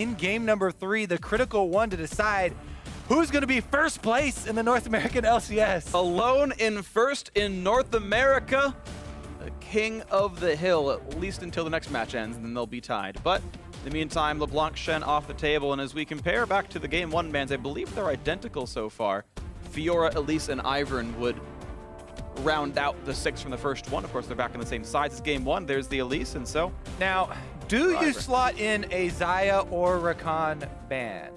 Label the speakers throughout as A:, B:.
A: in game number 3, the critical one to decide who's going to be first place in the North American LCS.
B: Alone in first in North America, the king of the hill, at least until the next match ends, and then they'll be tied. But in the meantime, LeBlanc Shen off the table, and as we compare back to the Game 1 bans, I believe they're identical so far. Fiora, Elise, and Ivern would round out the 6 from the first one. Of course, they're back on the same sides as Game 1. There's the Elise, and so...
A: Now, do you slot in a Xayah or Rakan ban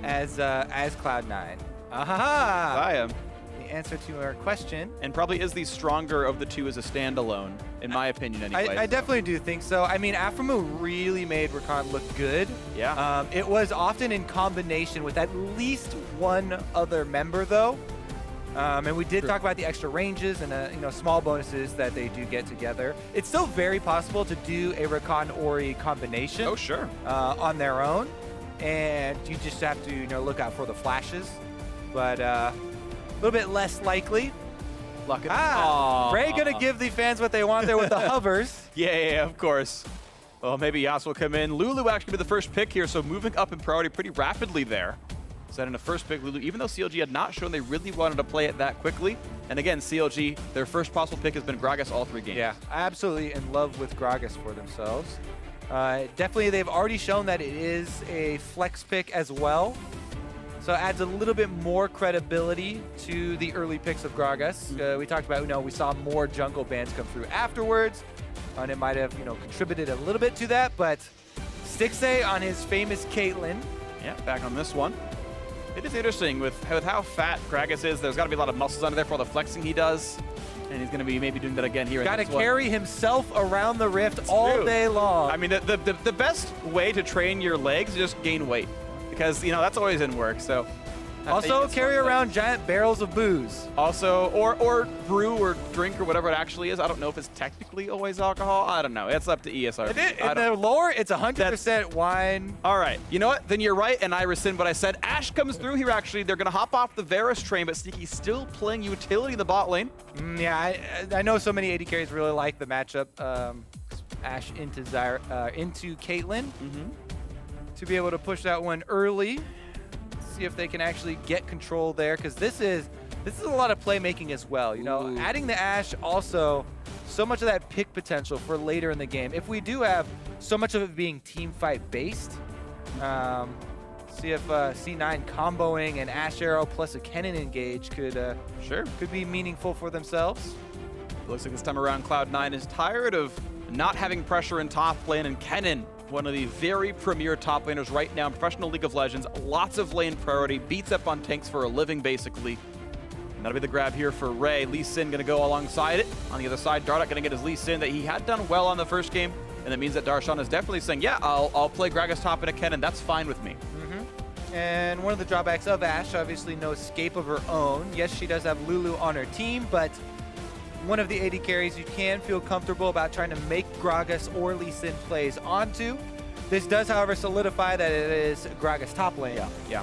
A: as Cloud9? Aha!
B: Xayah.
A: The answer to our question.
B: And probably is the stronger of the two as a standalone, in my opinion anyway.
A: I definitely do think so. I mean, Aphromoo really made Rakan look good.
B: Yeah.
A: It was often in combination with at least one other member, though. And we did talk about the extra ranges and small bonuses that they do get together. It's still very possible to do a Rakan Ori combination.
B: Oh, sure.
A: On their own, and you just have to look out for the flashes, but a little bit less likely.
B: Look at
A: Phreak gonna give the fans what they want there with the hovers.
B: Yeah, of course. Well, maybe Yas will come in. Lulu actually be the first pick here, so moving up in priority pretty rapidly there. Set in a first pick, Lulu, even though CLG had not shown they really wanted to play it that quickly. And again, CLG, their first possible pick has been Gragas all 3 games.
A: Yeah, absolutely in love with Gragas for themselves. Definitely, they've already shown that it is a flex pick as well. So it adds a little bit more credibility to the early picks of Gragas. We talked about, we saw more jungle bans come through afterwards, and it might have, contributed a little bit to that. But Stixxay on his famous Caitlyn.
B: Yeah, back on this one. It is interesting with how fat Gragas is. There's got to be a lot of muscles under there for all the flexing he does. And he's going to be maybe doing that again here.
A: Got to carry himself around the rift all day long.
B: I mean, the best way to train your legs is just gain weight. Because, that's always in work, so.
A: Also, carry around giant barrels of booze.
B: Also, or brew or drink or whatever it actually is. I don't know if it's technically always alcohol. I don't know. It's up to ESR.
A: In the lore, it's 100% wine.
B: All right. You know what? Then you're right, and I rescind what I said. Ashe comes through here, actually. They're going to hop off the Varus train, but Sneaky's still playing utility in the bot lane.
A: Yeah, I know so many AD carries really like the matchup. Ashe into Caitlyn. To be able to push that one early. See if they can actually get control there, because this is a lot of playmaking as well. Adding the Ashe also so much of that pick potential for later in the game. If we do have so much of it being team fight based, see if C9 comboing an Ashe arrow plus a Kennen engage could be meaningful for themselves.
B: Looks like this time around Cloud9 is tired of not having pressure in top lane, and Kennen, one of the very premier top laners right now in professional League of Legends. Lots of lane priority, beats up on tanks for a living, basically. And that'll be the grab here for Ray. Lee Sin going to go alongside it. On the other side, Dardoch going to get his Lee Sin that he had done well on the first game. And that means that Darshan is definitely saying, yeah, I'll play Gragas top and a Kennen. That's fine with me.
A: And one of the drawbacks of Ashe, obviously no escape of her own. Yes, she does have Lulu on her team, but one of the AD carries you can feel comfortable about trying to make Gragas or Lee Sin plays onto. This does, however, solidify that it is Gragas top lane.
B: Yeah.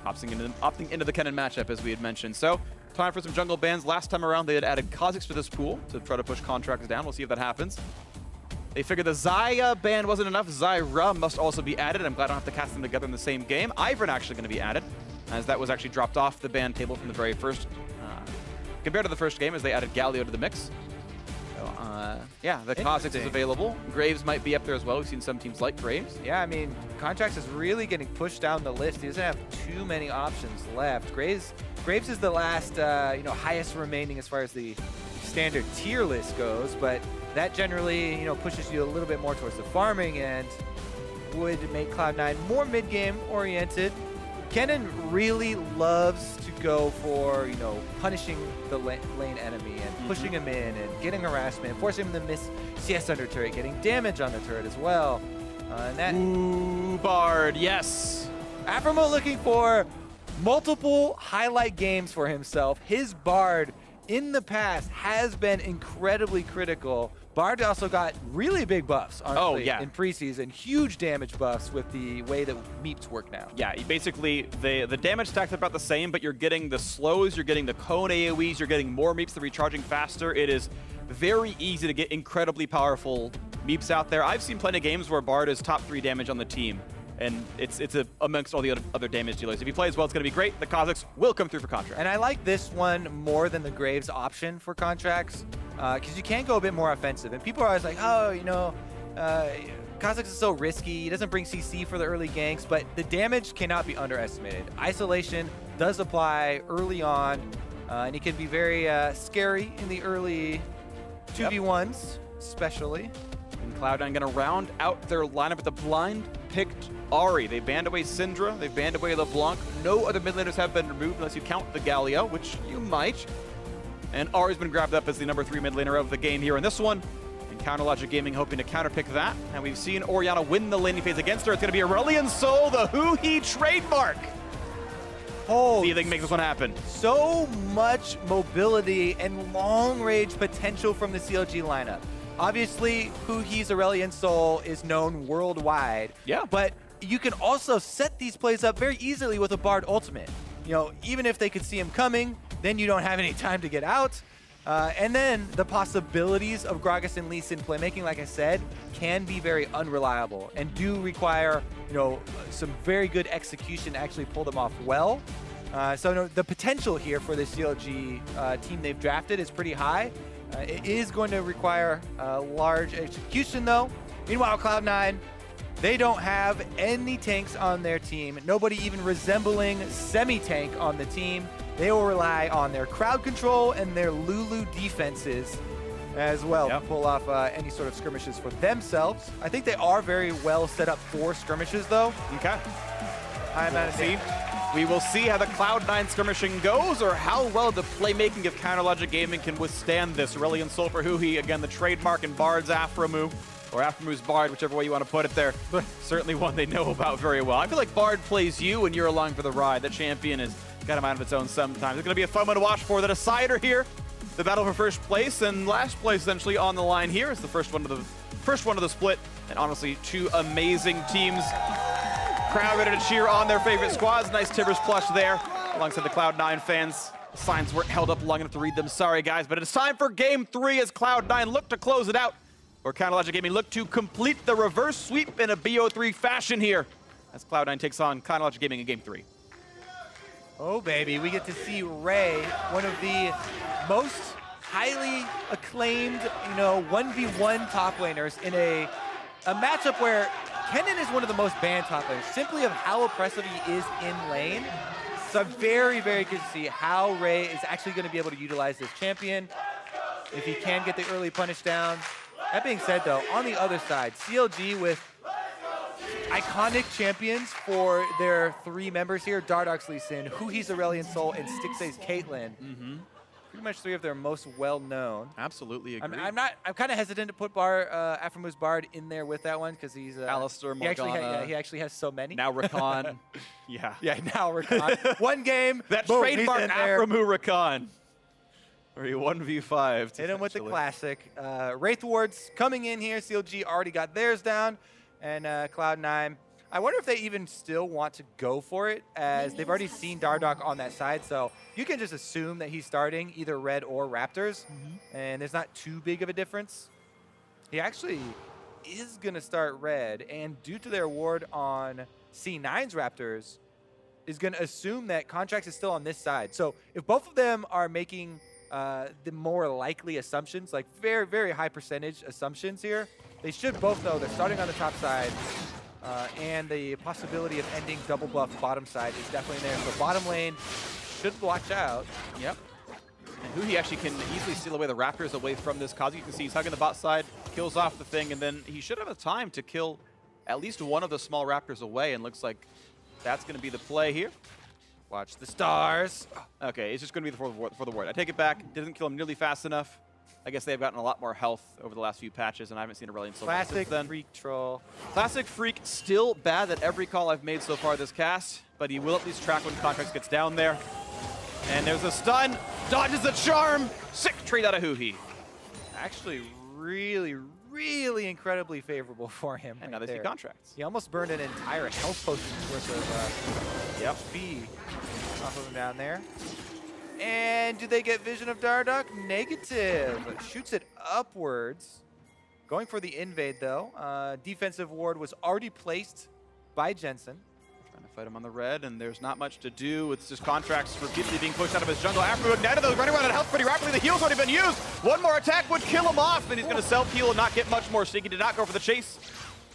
B: Opting into the Kennen matchup, as we had mentioned. So, time for some jungle bans. Last time around, they had added Kha'Zix to this pool to try to push Contractz down. We'll see if that happens. They figured the Xayah ban wasn't enough. Zyra must also be added. I'm glad I don't have to cast them together in the same game. Ivern actually going to be added, as that was actually dropped off the ban table from the very first compared to the first game, as they added Galio to the mix. So, yeah, the Kha'Zix is available. Graves might be up there as well. We've seen some teams like Graves.
A: Yeah, I mean, Contractz is really getting pushed down the list. He doesn't have too many options left. Graves is the last, highest remaining as far as the standard tier list goes, but that generally, pushes you a little bit more towards the farming and would make Cloud9 more mid-game oriented. Kennen really loves to go for, punishing the lane enemy and pushing him in and getting harassment, forcing him to miss CS under turret, getting damage on the turret as well.
B: Ooh, Bard, yes.
A: Aphromoo looking for multiple highlight games for himself. His Bard in the past has been incredibly critical. Bard also got really big buffs, honestly, in preseason. Huge damage buffs with the way that meeps work now.
B: Yeah, basically, the damage stack's about the same, but you're getting the slows, you're getting the cone AoEs, you're getting more meeps, the recharging faster. It is very easy to get incredibly powerful meeps out there. I've seen plenty of games where Bard is top 3 damage on the team, And it's amongst all the other damage dealers. If he plays well, it's going to be great. The Kha'Zix will come through for Contractz.
A: And I like this one more than the Graves option for Contractz, because you can go a bit more offensive. And people are always like, oh, you know, Kha'Zix is so risky. He doesn't bring CC for the early ganks, but the damage cannot be underestimated. Isolation does apply early on, and he can be very scary in the early 2v1s, especially.
B: And Cloud9 going to round out their lineup with a blind-picked Ahri. They banned away Syndra, they banned away LeBlanc. No other mid laners have been removed unless you count the Galio, which you might. And Ahri's been grabbed up as the number 3 mid laner of the game here in this one. And Counterlogic Gaming hoping to counterpick that. And we've seen Orianna win the laning phase against her. It's going to be Aurelion Sol, the Huhi trademark.
A: Oh,
B: See if they can make this one happen.
A: So much mobility and long-range potential from the CLG lineup. Obviously, Huhi's Aurelion Sol is known worldwide.
B: Yeah.
A: But you can also set these plays up very easily with a Bard ultimate. You know, even if they could see him coming, then you don't have any time to get out. And then the possibilities of Gragas and Lee Sin playmaking, like I said, can be very unreliable and do require, you know, some very good execution to actually pull them off well. So no, the potential here for the CLG team they've drafted is pretty high. It is going to require large execution, though. Meanwhile, Cloud9, they don't have any tanks on their team. Nobody even resembling semi-tank on the team. They will rely on their crowd control and their Lulu defenses as well to pull off any sort of skirmishes for themselves. I think they are very well set up for skirmishes, though.
B: Okay.
A: We
B: will see how the Cloud9 skirmishing goes, or how well the playmaking of Counterlogic Gaming can withstand this. Aurelion Sol for Huhi, again, the trademark in Bard's Aphromoo, or Aphromoo's Bard, whichever way you want to put it there. But certainly one they know about very well. I feel like Bard plays you and you're along for the ride. The champion has got a mind of its own sometimes. It's going to be a fun one to watch for. The decider here, the battle for first place and last place essentially on the line here. It's the first one of the split, and honestly, 2 amazing teams. Crowd ready to cheer on their favorite squads. Nice Tibbers plush there alongside the Cloud9 fans. The signs weren't held up long enough to read them. Sorry, guys, but it's time for Game 3 as Cloud9 look to close it out, or Counterlogic Gaming look to complete the reverse sweep in a BO3 fashion here as Cloud9 takes on Counterlogic Gaming in Game 3.
A: Oh, baby, we get to see Ray, one of the most highly acclaimed, you know, 1v1 top laners in a matchup where Kennen is one of the most banned top laners, simply of how oppressive he is in lane. So I'm very, very good to see how Ray is actually going to be able to utilize this champion if he can get the early punish down. That being said, though, on the other side, CLG with iconic champions for their 3 members here: Dardoch's Lee Sin, Huhi's Aurelion Sol, and Stixxay's Caitlyn. Pretty much 3 of their most well-known.
B: Absolutely agree.
A: I'm kind of hesitant to put Aphromoo's Bard in there with that one because he's
B: Alistair, Morgana.
A: He actually has so many.
B: Now Rakan. Yeah,
A: now Rakan. One game.
B: That
A: boom,
B: trademark Aphromoo Rakan. Or he 1v5.
A: Hit him with the classic. Wraith Wards coming in here. CLG already got theirs down. And Cloud9, I wonder if they even still want to go for it, as they've already seen Dardoch on that side. So you can just assume that he's starting either Red or Raptors. And there's not too big of a difference. He actually is going to start Red. And due to their ward on C9's Raptors, is going to assume that Contractz is still on this side. So if both of them are making the more likely assumptions, like very, very high percentage assumptions here, they should both know they're starting on the top side. And the possibility of ending double buff bottom side is definitely there. So bottom lane should watch out.
B: Yep. And Huhi actually can easily steal away the Raptors away from this Kha'Zix. You can see he's hugging the bot side, kills off the thing, and then he should have a time to kill at least one of the small Raptors away, and looks like that's going to be the play here.
A: Watch the stars.
B: Okay, it's just going to be for the ward. I take it back. Didn't kill him nearly fast enough. I guess they've gotten a lot more health over the last few patches, and I haven't seen Aurelion Sol
A: Classic
B: then.
A: Phreak troll.
B: Classic Phreak, still bad at every call I've made so far this cast, but he will at least track when Contractz gets down there. And there's a stun, dodges the charm, sick trade out of Huhi.
A: Actually, really, really incredibly favorable for him.
B: And now they see Contractz.
A: He almost burned an entire health potion's worth of HP off of him down there. And do they get vision of Dardoch? Negative. Shoots it upwards. Going for the invade, though. Defensive ward was already placed by Jensen.
B: Trying to fight him on the red, and there's not much to do. It's just Contractz repeatedly being pushed out of his jungle. Aphromoo ignited those, running around at health pretty rapidly. The heal's already been used. One more attack would kill him off, then he's going to self-heal and not get much more. Sneaky did not go for the chase.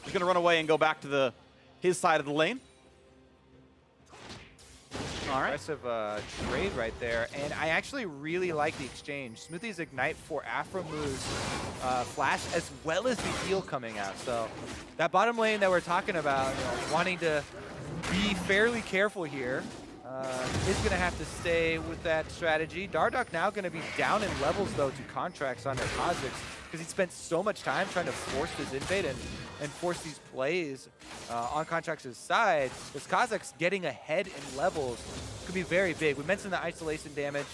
B: He's going to run away and go back to his side of the lane. All right.
A: Impressive trade right there, and I actually really like the exchange. Smoothie's ignite for Aphramoo's flash, as well as the heal coming out. So that bottom lane that we're talking about, wanting to be fairly careful here, is going to have to stay with that strategy. Dardoch now going to be down in levels, though, to Contractz on their Kha'Zix, because he spent so much time trying to force this invade and force these plays on Contractz' side. This Kha'Zix getting ahead in levels could be very big. We mentioned the isolation damage.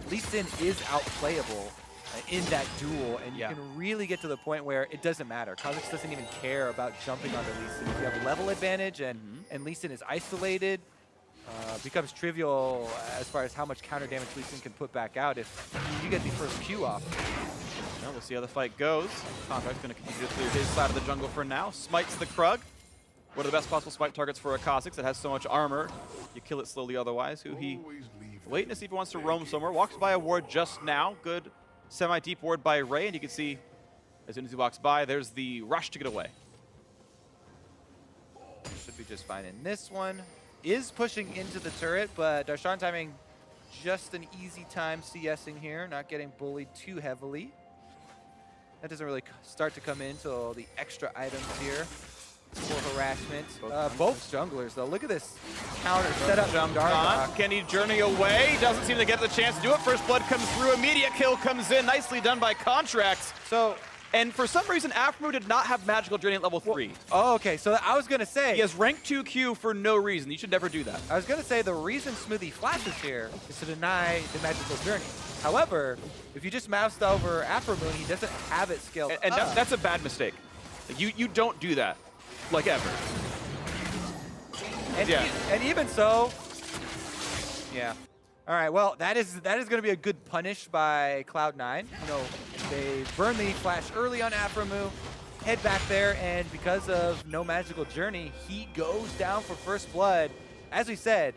A: Lee Sin is outplayable in that duel, and you can really get to the point where it doesn't matter. Kha'Zix doesn't even care about jumping onto Lee Sin. If you have level advantage and Lee Sin is isolated, becomes trivial as far as how much counter damage Lee Sin can put back out if you get the first Q off.
B: Well, we'll see how the fight goes. Contractz going to continue to clear his side of the jungle for now. Smites the Krug. One of the best possible smite targets for a Kha'Zix that has so much armor. You kill it slowly otherwise. Huhi waiting to see if he wants to roam somewhere. Walks by a ward just now. Good semi-deep ward by Ray, and you can see as soon as he walks by, there's the rush to get away.
A: Should be just fine in this one. Is pushing into the turret, but Darshan timing just an easy time CSing here, not getting bullied too heavily. That doesn't really start to come in until the extra items here for harassment. Both junglers, though. Look at this counter set up. Dardoch.
B: Can he journey away? Doesn't seem to get the chance to do it. First blood comes through. Immediate kill comes in. Nicely done by Contractz. And for some reason, Aphromoo did not have magical journey at level 3.
A: Oh, okay. So I was going to say...
B: He has rank 2 Q for no reason. You should never do that.
A: I was going to say the reason Smoothie flashes here is to deny the magical journey. However, if you just moused over Aphromoo and he doesn't have it scaled
B: and that's a bad mistake. You don't do that, like, ever.
A: And, and even so... Yeah. All right, well, that is going to be a good punish by Cloud9. They burn the flash early on Aphromoo, head back there, and because of no magical journey, he goes down for first blood. As we said,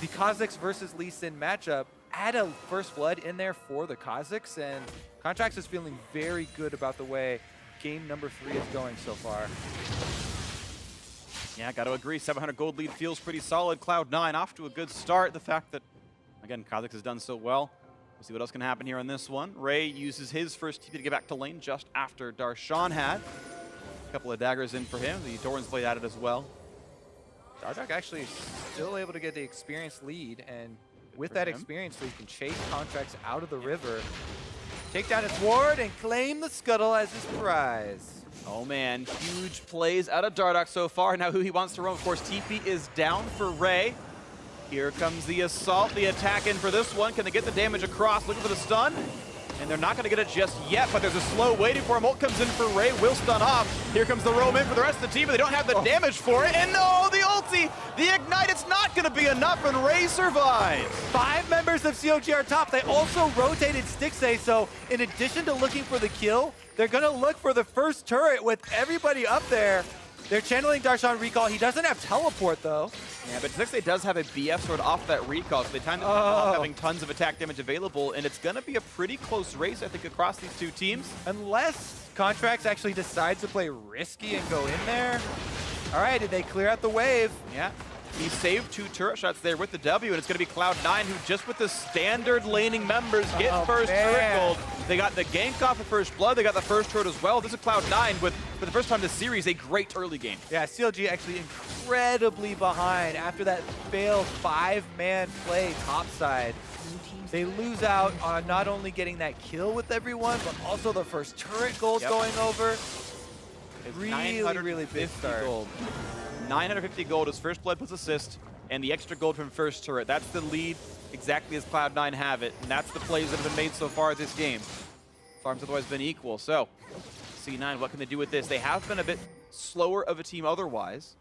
A: the Kha'Zix versus Lee Sin matchup, add a first blood in there for the Kha'Zix, and Contractz is feeling very good about the way game number 3 is going so far.
B: Yeah, got to agree. 700 gold lead feels pretty solid. Cloud9 off to a good start. The fact that, again, Kha'Zix has done so well. We'll see what else can happen here on this one. Ray uses his first TP to get back to lane just after Darshan had. A couple of daggers in for him. The Doran's blade added as well.
A: Dardoch actually still able to get the experience lead, and with that experience lead, can chase Contractz out of the river, take down its ward, and claim the scuttle as his prize.
B: Oh man, huge plays out of Dardoch so far. Now Huhi wants to roam. Of course, TP is down for Ray. Here comes the assault, the attack in for this one. Can they get the damage across? Looking for the stun. And they're not going to get it just yet, but there's a slow waiting for him. Ult comes in for Ray, will stun off. Here comes the roam in for the rest of the team, but they don't have the damage for it. And no, the ulti, the ignite, it's not going to be enough, and Ray survives.
A: 5 members of CLG are top. They also rotated Stixxay, so in addition to looking for the kill, they're going to look for the first turret with everybody up there. They're channeling Darshan recall. He doesn't have teleport, though.
B: Yeah, but Stixxay does have a BF sword off that recall, so they time it not having tons of attack damage available, and it's going to be a pretty close race, I think, across these two teams.
A: Unless Contractz actually decides to play risky and go in there. All right, did they clear out the wave?
B: Yeah. He saved 2 turret shots there with the W, and it's going to be Cloud9 who just with the standard laning members get first turret gold. They got the gank off of first blood. They got the first turret as well. This is Cloud9 with, for the first time this series, a great early game.
A: Yeah, CLG actually incredibly behind after that failed 5-man play topside. They lose out on not only getting that kill with everyone, but also the first turret gold going over.
B: It's
A: really big start.
B: Gold. 950 gold as first blood plus assist, and the extra gold from first turret. That's the lead exactly as Cloud9 have it, and that's the plays that have been made so far this game. Farms otherwise been equal. So, C9, what can they do with this? They have been a bit slower of a team otherwise.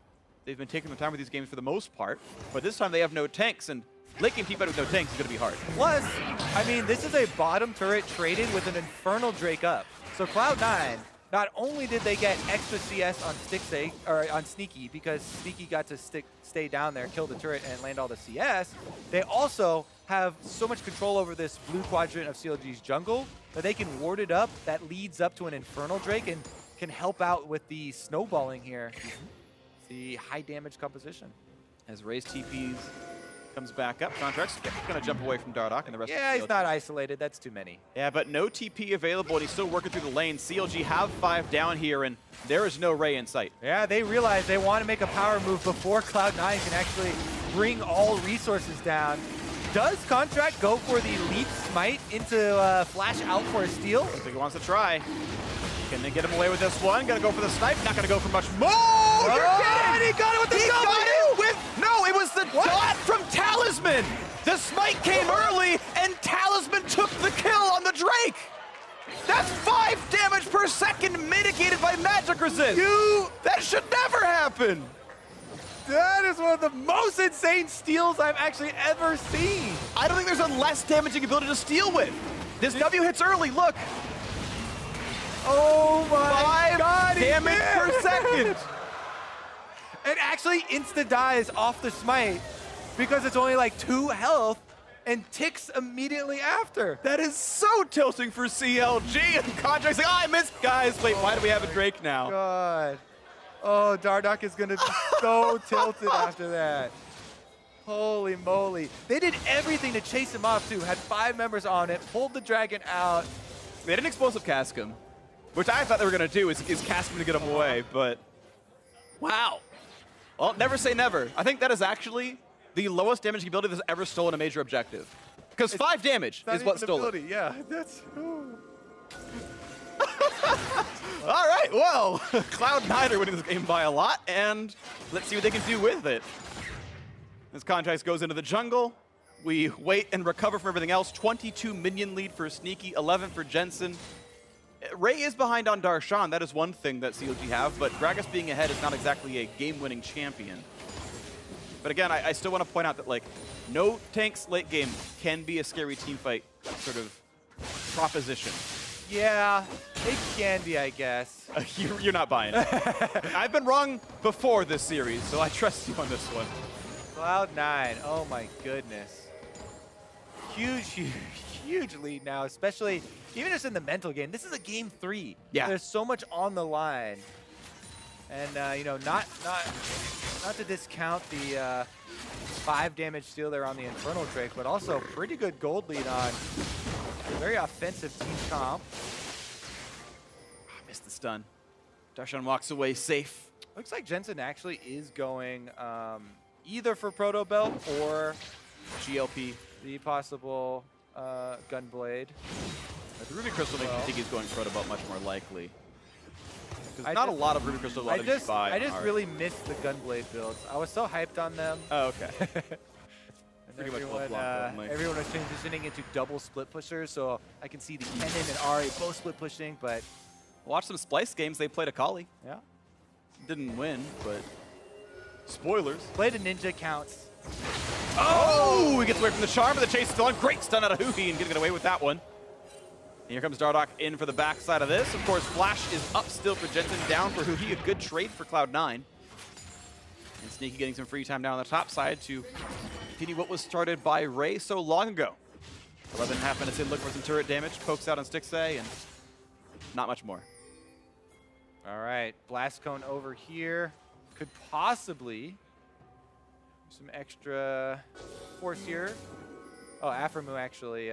B: They've been taking their time with these games for the most part, but this time they have no tanks, and licking people out with no tanks is going to be hard.
A: Plus, I mean, this is a bottom turret traded with an Infernal Drake up. So Cloud9 not only did they get extra CS on Stixxay, or on Sneaky, because Sneaky got to stay down there, kill the turret, and land all the CS, they also have so much control over this blue quadrant of CLG's jungle that they can ward it up. That leads up to an Infernal Drake and can help out with the snowballing here. The high damage composition.
B: As Ray's TPs comes back up, Contractz going to jump away from Dardoch and the rest of the
A: Yeah, he's not isolated. That's too many.
B: Yeah, but no TP available, and he's still working through the lane. CLG have 5 down here, and there is no Ray in sight.
A: Yeah, they realize they want to make a power move before Cloud9 can actually bring all resources down. Does Contractz go for the leap smite into flash out for a steal?
B: I think he wants to try. Can they get him away with this one? Gonna go for the snipe. Not gonna go for much more.
A: Oh,
B: You're kidding!
A: he got it with the
B: He
A: W!
B: got it with, no, it was the dot from Talisman. The smite came early, and Talisman took the kill on the Drake. That's 5 damage per second mitigated by magic resist. That should never happen.
A: That is one of the most insane steals I've actually ever seen.
B: I don't think there's a less damaging ability to steal with. This W hits early, look.
A: Oh my
B: 5
A: God,
B: damage per second.
A: It actually insta-dies off the smite because it's only like 2 health and ticks immediately after.
B: That is so tilting for CLG, and Contractz like, oh, I missed, guys. Wait, why do we have a Drake now?
A: God. Oh, Dardoch is going to be so tilted after that. Holy moly. They did everything to chase him off, too. Had 5 members on it, pulled the dragon out.
B: They had an explosive cast him, which I thought they were going to do is cast him to get him away, but wow. Well, never say never. I think that is actually the lowest damage ability that's ever stolen a major objective. Because 5 damage is what stole it.
A: Yeah, that's... Ooh.
B: All right, well, Cloud9 are winning this game by a lot, and let's see what they can do with it. As Contractz goes into the jungle, we wait and recover from everything else. 22 minion lead for Sneaky, 11 for Jensen. Ray is behind on Darshan. That is one thing that CLG have, but Gragas being ahead is not exactly a game-winning champion. But again, I still want to point out that, like, no tanks late game can be a scary teamfight sort of proposition.
A: Yeah, it can be, I guess.
B: You're not buying it. I've been wrong before this series, so I trust you on this one.
A: Cloud9, oh my goodness. Huge lead now, especially even just in the mental game. This is a game 3.
B: Yeah.
A: There's so much on the line. And, you know, not to discount the 5 damage steal there on the Infernal Drake, but also pretty good gold lead on very offensive team comp.
B: Missed the stun. Darshan walks away safe.
A: Looks like Jensen actually is going either for Proto Belt or
B: GLP.
A: the possible Gunblade.
B: The Ruby Crystal makes me think he's going Proto Belt much more likely. Because
A: I
B: not
A: just-
B: a lot of Ruby Crystal allowed to be buy.
A: I just really missed the Gunblade builds. I was so hyped on them.
B: Oh, okay.
A: And
B: Pretty much
A: everyone,
B: flip-flop, only.
A: everyone was transitioning into double split pushers, so I can see the Kennen and Ahri both split pushing, but
B: Watch some Splice games. They played Akali.
A: yeah.
B: Didn't win, but spoilers.
A: Played a ninja counts.
B: Oh! He gets away from the charm, but the chase is still on. Great stun out of Huhi and getting away with that one. And here comes Dardoch in for the backside of this. Of course, Flash is up still for Jensen, down for Huhi. A good trade for Cloud9. And Sneaky getting some free time down on the top side to continue what was started by Ray so long ago. 11.5 minutes in, looking for some turret damage. Pokes out on Stixxay, and not much more.
A: All right, Blast Cone over here. Could possibly some extra force here. Oh, Aphromoo actually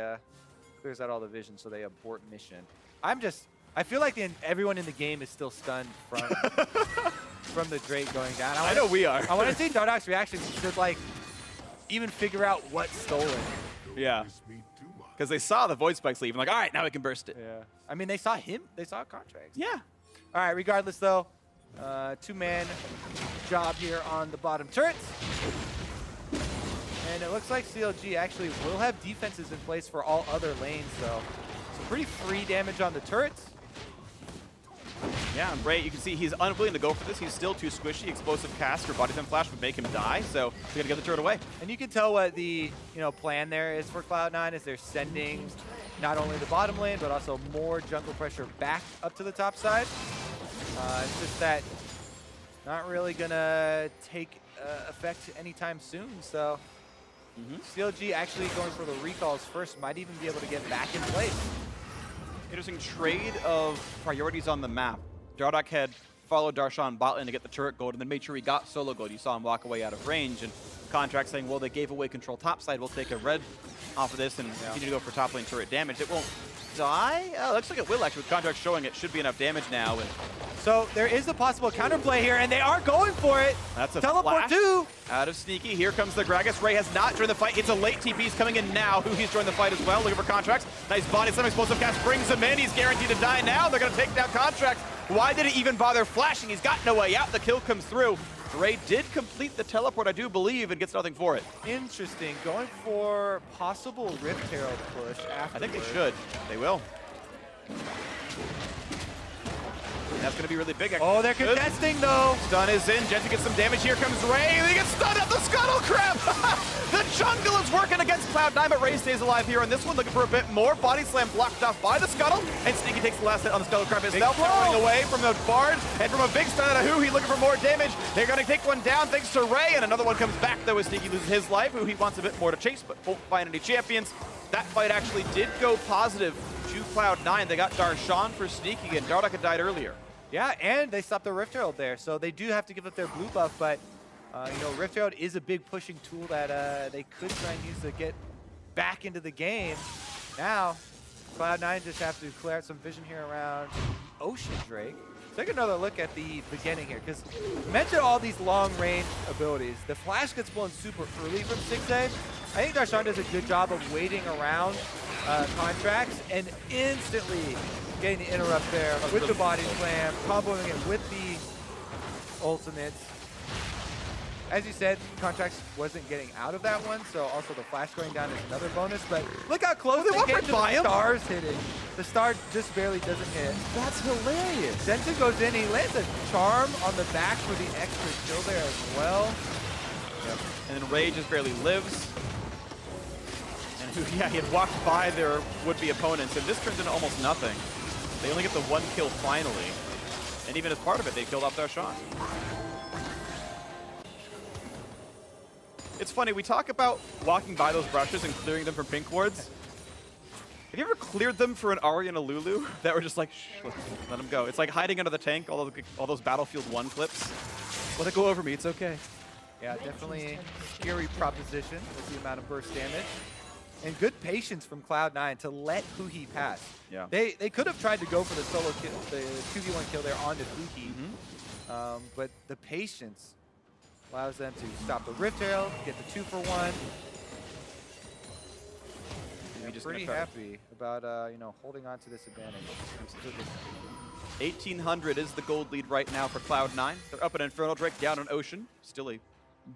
A: clears out all the vision, so they abort mission. I feel like everyone in the game is still stunned from the Drake going down.
B: I know we are.
A: I want to see Dardoch's reaction to, like, even figure out what stole it.
B: Yeah. Because they saw the Void Spikes leave and like, all right, now we can burst it.
A: Yeah. I mean, they saw him. They saw Contractz.
B: Yeah.
A: All right, regardless, though, 2-man job here on the bottom turrets. And it looks like CLG actually will have defenses in place for all other lanes, so some pretty free damage on the turrets.
B: Yeah, and Ray, you can see he's unwilling to go for this. He's still too squishy. Explosive cast or body slam flash would make him die, so they're gonna get the turret away.
A: And you can tell what the plan there is for Cloud9 is they're sending not only the bottom lane but also more jungle pressure back up to the top side. It's just that not really gonna take effect anytime soon. So CLG actually going for the recalls first might even be able to get back in place.
B: Interesting trade of priorities on the map. Dardoch had followed Darshan bot lane to get the turret gold and then made sure he got solo gold. You saw him walk away out of range, and Contractz saying, well, they gave away control topside. We'll take a red off of this and continue to go for top lane turret damage. It won't die. Looks like it will actually. With Contractz showing it should be enough damage now. And
A: so there is a possible counterplay here, and they are going for it.
B: That's a
A: teleport
B: flash
A: too.
B: Out of Sneaky. Here comes the Gragas. Ray has not joined the fight. It's a late TP. He's coming in now. Huhi's joined the fight as well. Looking for Contractz. Nice body slam. Explosive cast brings him in. He's guaranteed to die now. They're going to take down Contractz. Why did he even bother flashing? He's got no way out. The kill comes through. Ray did complete the teleport, I do believe, and gets nothing for it.
A: Interesting. Going for possible Rift Herald push afterwards.
B: I think they should. They will. That's going to be really big.
A: Oh, they're contesting, though.
B: Stun is in. Jensen gets some damage. Here comes Ray. He gets stunned at the scuttle crab. The jungle is working against Cloud9, but Ray stays alive here on this one. Looking for a bit more. Body slam blocked off by the scuttle. And Sneaky takes the last hit on the scuttle crab. Is now throwing away from the bard. And from a big stun at a Huhi looking for more damage. They're going to take one down thanks to Ray. And another one comes back, though, as Sneaky loses his life. Huhi wants a bit more to chase, but won't find any champions. That fight actually did go positive to Cloud9. They got Darshan for Sneaky, and Dardoch had died earlier.
A: Yeah, and they stopped the Rift Herald there, so they do have to give up their blue buff, but Rift Herald is a big pushing tool that they could try and use to get back into the game. Now, Cloud9 just have to clear out some vision here around Ocean Drake. Take another look at the beginning here, because you mentioned all these long-range abilities. The flash gets blown super early from Stixxay. I think Darshan does a good job of waiting around Contractz and instantly getting the interrupt there with the body slam, comboing it with the ultimates. As you said, Contractz wasn't getting out of that one, so also the flash going down is another bonus, but look how close they came to the stars hitting. The star just barely doesn't hit.
B: That's hilarious.
A: Jensen goes in, he lands a charm on the back for the extra kill there as well.
B: Yep. And then Ray just barely lives. And yeah, he had walked by their would-be opponents, and this turns into almost nothing. They only get the one kill finally. And even as part of it, they killed off Darshan. It's funny, we talk about walking by those brushes and clearing them from pink wards. Have you ever cleared them for an Ahri and a Lulu that were just like, shh, let them go? It's like hiding under the tank, all those Battlefield 1 clips. Let it go over me, it's okay.
A: Yeah, definitely a scary proposition with the amount of burst damage. And good patience from Cloud9 to let Huhi pass.
B: Yeah.
A: They could have tried to go for the solo kill, the 2v1 kill there onto Huhi, but the patience allows them to stop the Rift Herald, get the 2-for-1. I'm pretty happy about holding on to this advantage.
B: 1,800 is the gold lead right now for Cloud9. They're up an Infernal Drake, down an Ocean. Still a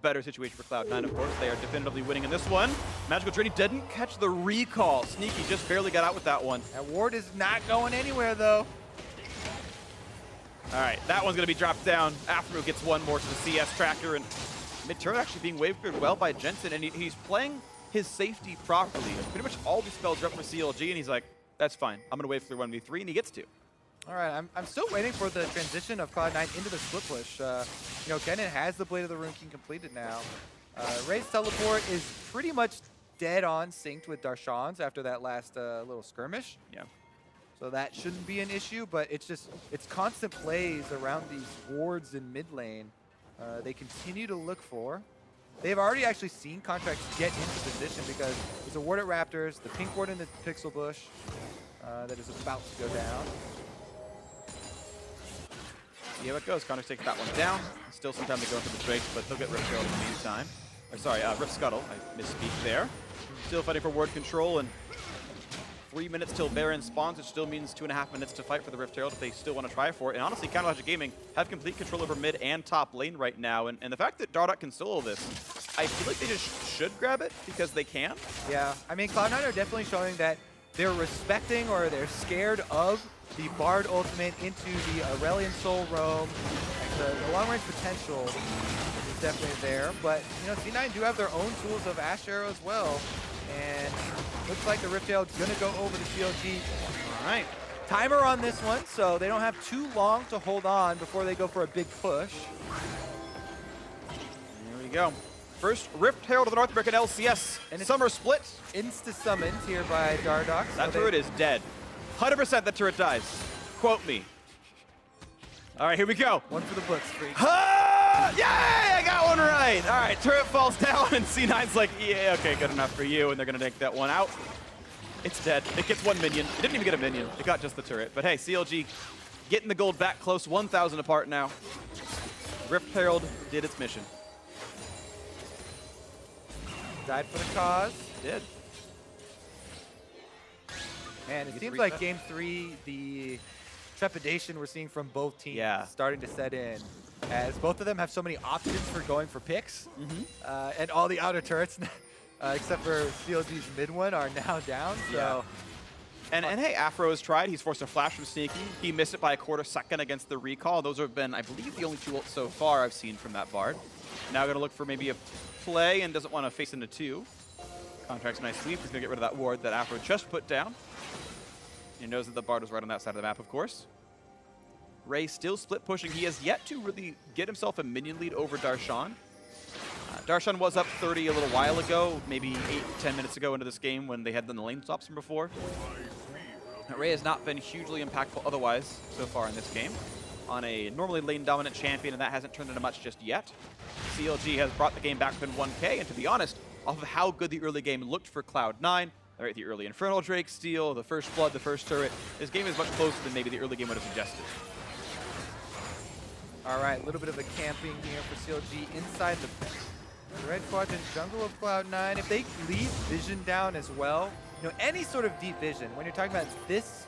B: better situation for Cloud9, of course. They are definitively winning in this one. Magical Journey didn't catch the recall. Sneaky just barely got out with that one.
A: That ward is not going anywhere, though.
B: All right, that one's going to be dropped down. Aphromoo gets one more to the CS tracker, and mid-turn actually being wave cleared well by Jensen, and he's playing his safety properly. Pretty much all these spells are up for CLG, and he's like, that's fine. I'm going to wave clear 1v3, and he gets to.
A: All right, I'm still waiting for the transition of Cloud9 into the split push. Kennen has the Blade of the Rune King completed now. Ray's teleport is pretty much dead on synced with Darshan's after that last little skirmish.
B: Yeah.
A: So that shouldn't be an issue, but it's constant plays around these wards in mid lane. They continue to look for. They've already actually seen Contractz get into position because there's a ward at Raptors, the pink ward in the pixel bush that is about to go down.
B: See how it goes. Contractz takes that one down. Still some time to go into the Drake, but they'll get Rift Herald in the meantime. Or sorry, Rift Scuttle. I misspeak there. Still fighting for ward control, and 3 minutes till Baron spawns, which still means 2.5 minutes to fight for the Rift Herald if they still want to try for it. And honestly, Contractz Gaming have complete control over mid and top lane right now. And the fact that Dardoch can solo this, I feel like they just should grab it because they can.
A: Yeah, I mean, Cloud9 are definitely showing that they're respecting or they're scared of the Bard ultimate into the Aurelion Sol roam. Like the long-range potential is definitely there, but you know, C9 do have their own tools of Ashe Arrow as well, and looks like the Rifttail is gonna go over to CLG.
B: All right.
A: Timer on this one, so they don't have too long to hold on before they go for a big push.
B: There we go. First Rifttail to the North American LCS and Summer split.
A: Insta-summoned here by Dardoch.
B: That turret is dead. 100% that turret dies. Quote me. All right, here we go.
A: One for the books, Phreak.
B: Yay! I got one right. All right, turret falls down, and C9's like, yeah, okay, good enough for you, and they're going to take that one out. It's dead. It gets one minion. It didn't even get a minion. It got just the turret. But hey, CLG getting the gold back close, 1,000 apart now. Rifttail did its mission.
A: Died for the cause.
B: Did.
A: Man, it seems like Game 3, the trepidation we're seeing from both teams is starting to set in, as both of them have so many options for going for picks, and all the outer turrets, except for CLG's mid one, are now down. So,
B: and hey, Aphro has tried. He's forced a flash from Sneaky. He missed it by a quarter second against the recall. Those have been, I believe, the only two ults so far I've seen from that Bard. Now going to look for maybe a play and doesn't want to face into two. Contractz nice sweep. He's going to get rid of that ward that Aphro just put down. He knows that the Bard is right on that side of the map, of course. Ray still split pushing. He has yet to really get himself a minion lead over Darshan. Darshan was up 30 a little while ago, maybe 8-10 minutes ago into this game when they had done the lane swaps from before. Ray has not been hugely impactful otherwise so far in this game on a normally lane dominant champion, and that hasn't turned into much just yet. CLG has brought the game back within 1K, and to be honest, off of how good the early game looked for Cloud9, right, the early Infernal Drake steal, the first blood, the first turret, this game is much closer than maybe the early game would have suggested.
A: all right, a little bit of a camping here for CLG inside the Red Quadrant jungle of Cloud9. If they leave vision down as well, you know, any sort of deep vision, when you're talking about this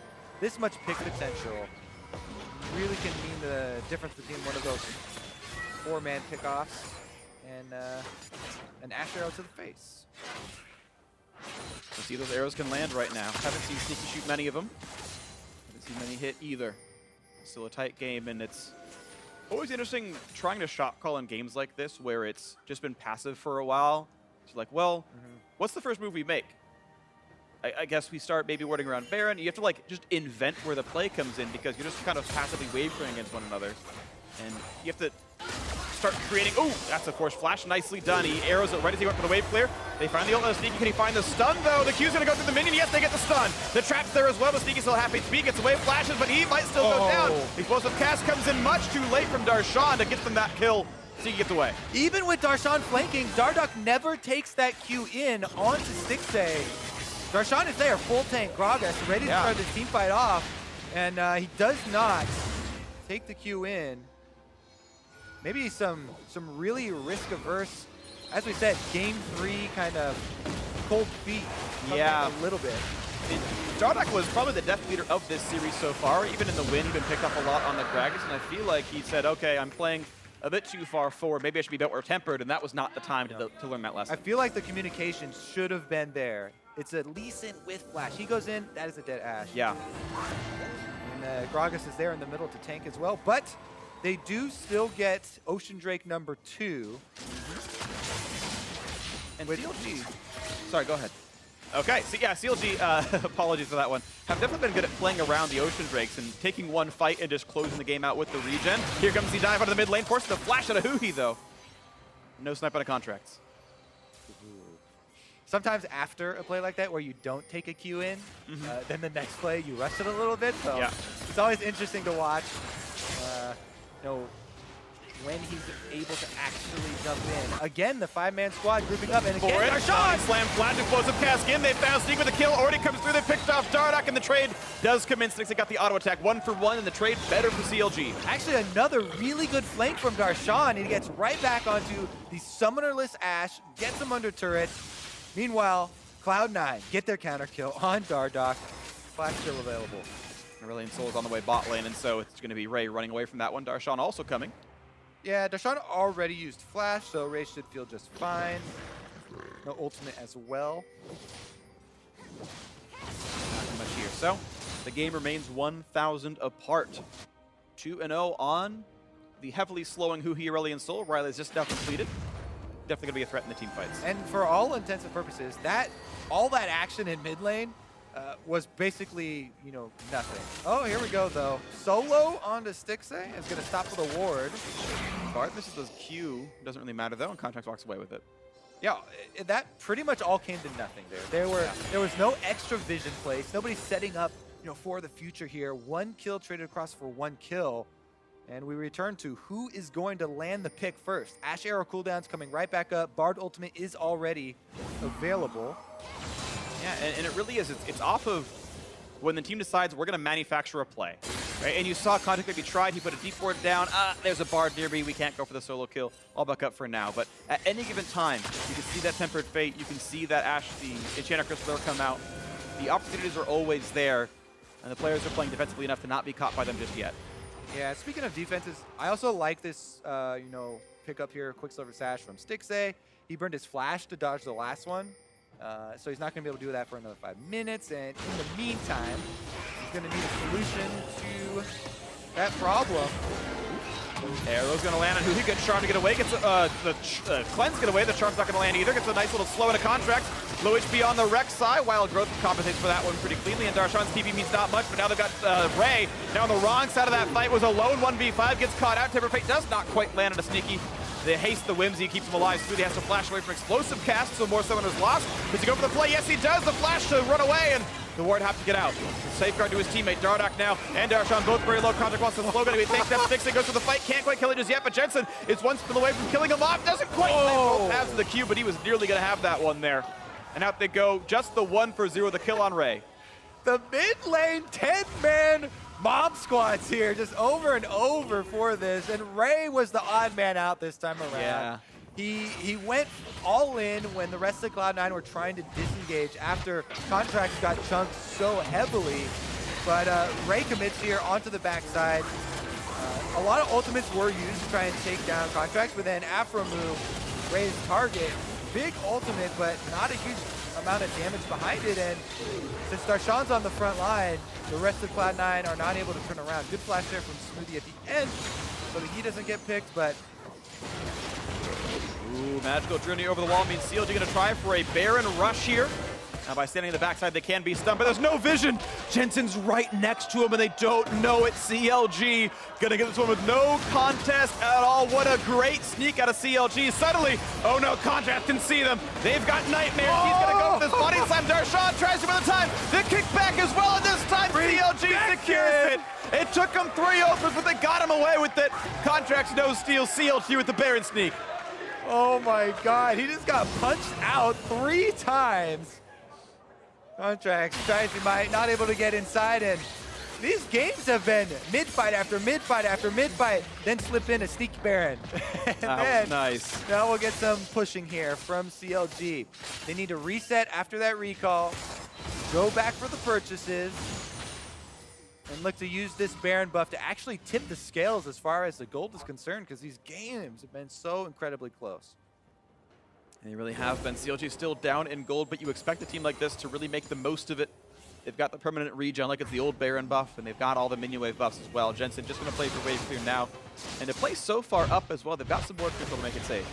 A: much pick potential, really can mean the difference between one of those 4-man pickoffs and an Ashe Arrow to the face.
B: We'll see those arrows can land right now. Haven't seen Sneaky shoot many of them. Haven't seen many hit either. Still a tight game, and it's always interesting trying to shot call in games like this where it's just been passive for a while. It's like, well, what's the first move we make? I guess we start maybe warding around Baron. You have to like just invent where the play comes in because you're just kind of passively wave clearing against one another. And you have to start creating. Oh, that's a force flash. Nicely done. He arrows it right as he went for the wave clear. They find the ult of Sneaky. Can he find the stun though? The Q's gonna go through the minion. Yes, they get the stun. The trap's there as well. The Sneaky still half HP. Gets away, flashes, but he might still go down. Explosive cast comes in much too late from Darshan to get them that kill. Sneaky gets away.
A: Even with Darshan flanking, Dardoch never takes that Q in onto Stixxay. Darshan is there, full tank, Gragas, ready to start the team fight off, and he does not take the Q in. Maybe some really risk-averse, as we said, Game 3 kind of cold feet. A little bit.
B: Dardoch was probably the death leader of this series so far. Even in the win, he's been picked up a lot on the Gragas, and I feel like he said, okay, I'm playing a bit too far forward. Maybe I should be a bit more tempered, and that was not the time to learn that lesson.
A: I feel like the communication should have been there. It's at least in with flash. He goes in, that is a dead Ashe.
B: Yeah.
A: And Gragas is there in the middle to tank as well, but they do still get Ocean Drake number 2.
B: And CLG. Sorry, go ahead. Okay, so yeah, CLG, apologies for that one, have definitely been good at playing around the Ocean Drakes and taking one fight and just closing the game out with the regen. Here comes the dive out of the mid lane, forces the flash out of Huhi though. No snipe out of Contractz.
A: Sometimes after a play like that where you don't take a Q in, then the next play you rush it a little bit. So it's always interesting to watch, you know, when he's able to actually jump in. Again, the 5-man squad grouping up, and again, Darshan!
B: Slam, flash, explosive cast in. They found Sneak with a kill. Already comes through. They picked off Dardoch, and the trade does come in. Stixxay got the auto attack 1-for-1, and the trade better for CLG.
A: Actually, another really good flank from Darshan, and he gets right back onto the summonerless Ashe, gets him under turret. Meanwhile, Cloud9 get their counter kill on Dardoch. Flash still available.
B: Aurelion Sol is on the way bot lane, and so it's going to be Ray running away from that one. Darshan also coming.
A: Yeah, Darshan already used flash, so Ray should feel just fine. No ultimate as well.
B: Not much here. So The game remains 1,000 apart. 2-0 on the heavily slowing Huhi Aurelion Sol. Riley's just now completed. Definitely going to be a threat in the team fights.
A: And for all intents and purposes, all that action in mid lane was basically, you know, nothing. Oh, here we go, though. Solo onto Stixxay is going to stop with a ward.
B: Bart misses his Q. Doesn't really matter, though, and Contractz walks away with it.
A: Yeah, that pretty much all came to nothing there. There was no extra vision place. Nobody setting up, you know, for the future here. 1 kill traded across for 1 kill. And we return to who is going to land the pick first. Ashe arrow cooldown's coming right back up. Bard ultimate is already available.
B: Yeah, and it really is. It's off of when the team decides we're going to manufacture a play. Right? And you saw Contractz maybe tried. He put a deep ward down. There's a Bard near me. We can't go for the solo kill. I'll back up for now. But at any given time, you can see that Tempered Fate. You can see that Ashe, the Enchanter Crystal come out. The opportunities are always there. And the players are playing defensively enough to not be caught by them just yet.
A: Yeah, speaking of defenses, I also like this, you know, pick up here, Quicksilver Sash from Stixxay. He burned his flash to dodge the last one, so he's not going to be able to do that for another 5 minutes. And in the meantime, he's going to need a solution to that problem.
B: Arrow's going to land on Huhi. Gets Charm to get away. Gets the Cleanse get away. The Charm's not going to land either. Gets a nice little slow into Contractz. Low HP on the Rex side. Wild Growth compensates for that one pretty cleanly. And Darshan's TP means not much, but now they've got Ray. Now on the wrong side of that fight was a lone 1v5. Gets caught out. Tempered Fate does not quite land on a sneaky. They haste the whimsy, keeps him alive. Smoothie has to flash away from explosive cast, so more summoners lost. Does he go for the play? Yes, he does. The flash to run away, and the ward have to get out. Safeguard to his teammate, Dardoch now, and Darshan both very low. Contractz wants to slow down. He takes that Stixxay, goes for the fight. Can't quite kill it just yet, but Jensen is one spill away from killing him off. Doesn't quite land both halves of the Q, but he was nearly going to have that one there. And out they go, just the 1-for-0, the kill on Ray.
A: The mid lane 10-man mob squads here, just over and over for this. And Ray was the odd man out this time around.
B: Yeah.
A: He went all in when the rest of Cloud9 were trying to disengage after Contractz got chunked so heavily. But Ray commits here onto the backside. A lot of ultimates were used to try and take down Contractz, but then Aphromoo, Ray's target, big ultimate, but not a huge amount of damage behind it. And since Darshan's on the front line, the rest of Cloud9 are not able to turn around. Good flash there from Smoothie at the end, so that he doesn't get picked, but...
B: Ooh, magical journey over the wall means CLG going to try for a Baron rush here. Now by standing in the backside, they can be stunned, but there's no vision. Jensen's right next to him, and they don't know it. CLG gonna get this one with no contest at all. What a great sneak out of CLG. Suddenly, oh no, Contractz can see them. They've got nightmares. He's gonna go for this body slam. Darshan tries to the time. The kickback as well, and this time CLG secures it. It took them 3 opens, but they got him away with it. Contractz no steal. CLG with the Baron sneak.
A: Oh my God, he just got punched out 3 times. Contractz tries he might, not able to get inside, and these games have been mid-fight after mid-fight after mid-fight, then slip in a sneaky Baron. And
B: that was nice.
A: Now we'll get some pushing here from CLG. They need to reset after that recall, go back for the purchases, and look to use this Baron buff to actually tip the scales as far as the gold is concerned, because these games have been so incredibly close.
B: And they really have been. CLG still down in gold, but you expect a team like this to really make the most of it. They've got the permanent regen like it's the old Baron buff, and they've got all the minion wave buffs as well. Jensen just going to play for wave clear now. And to play so far up as well, they've got some more control to make it safe.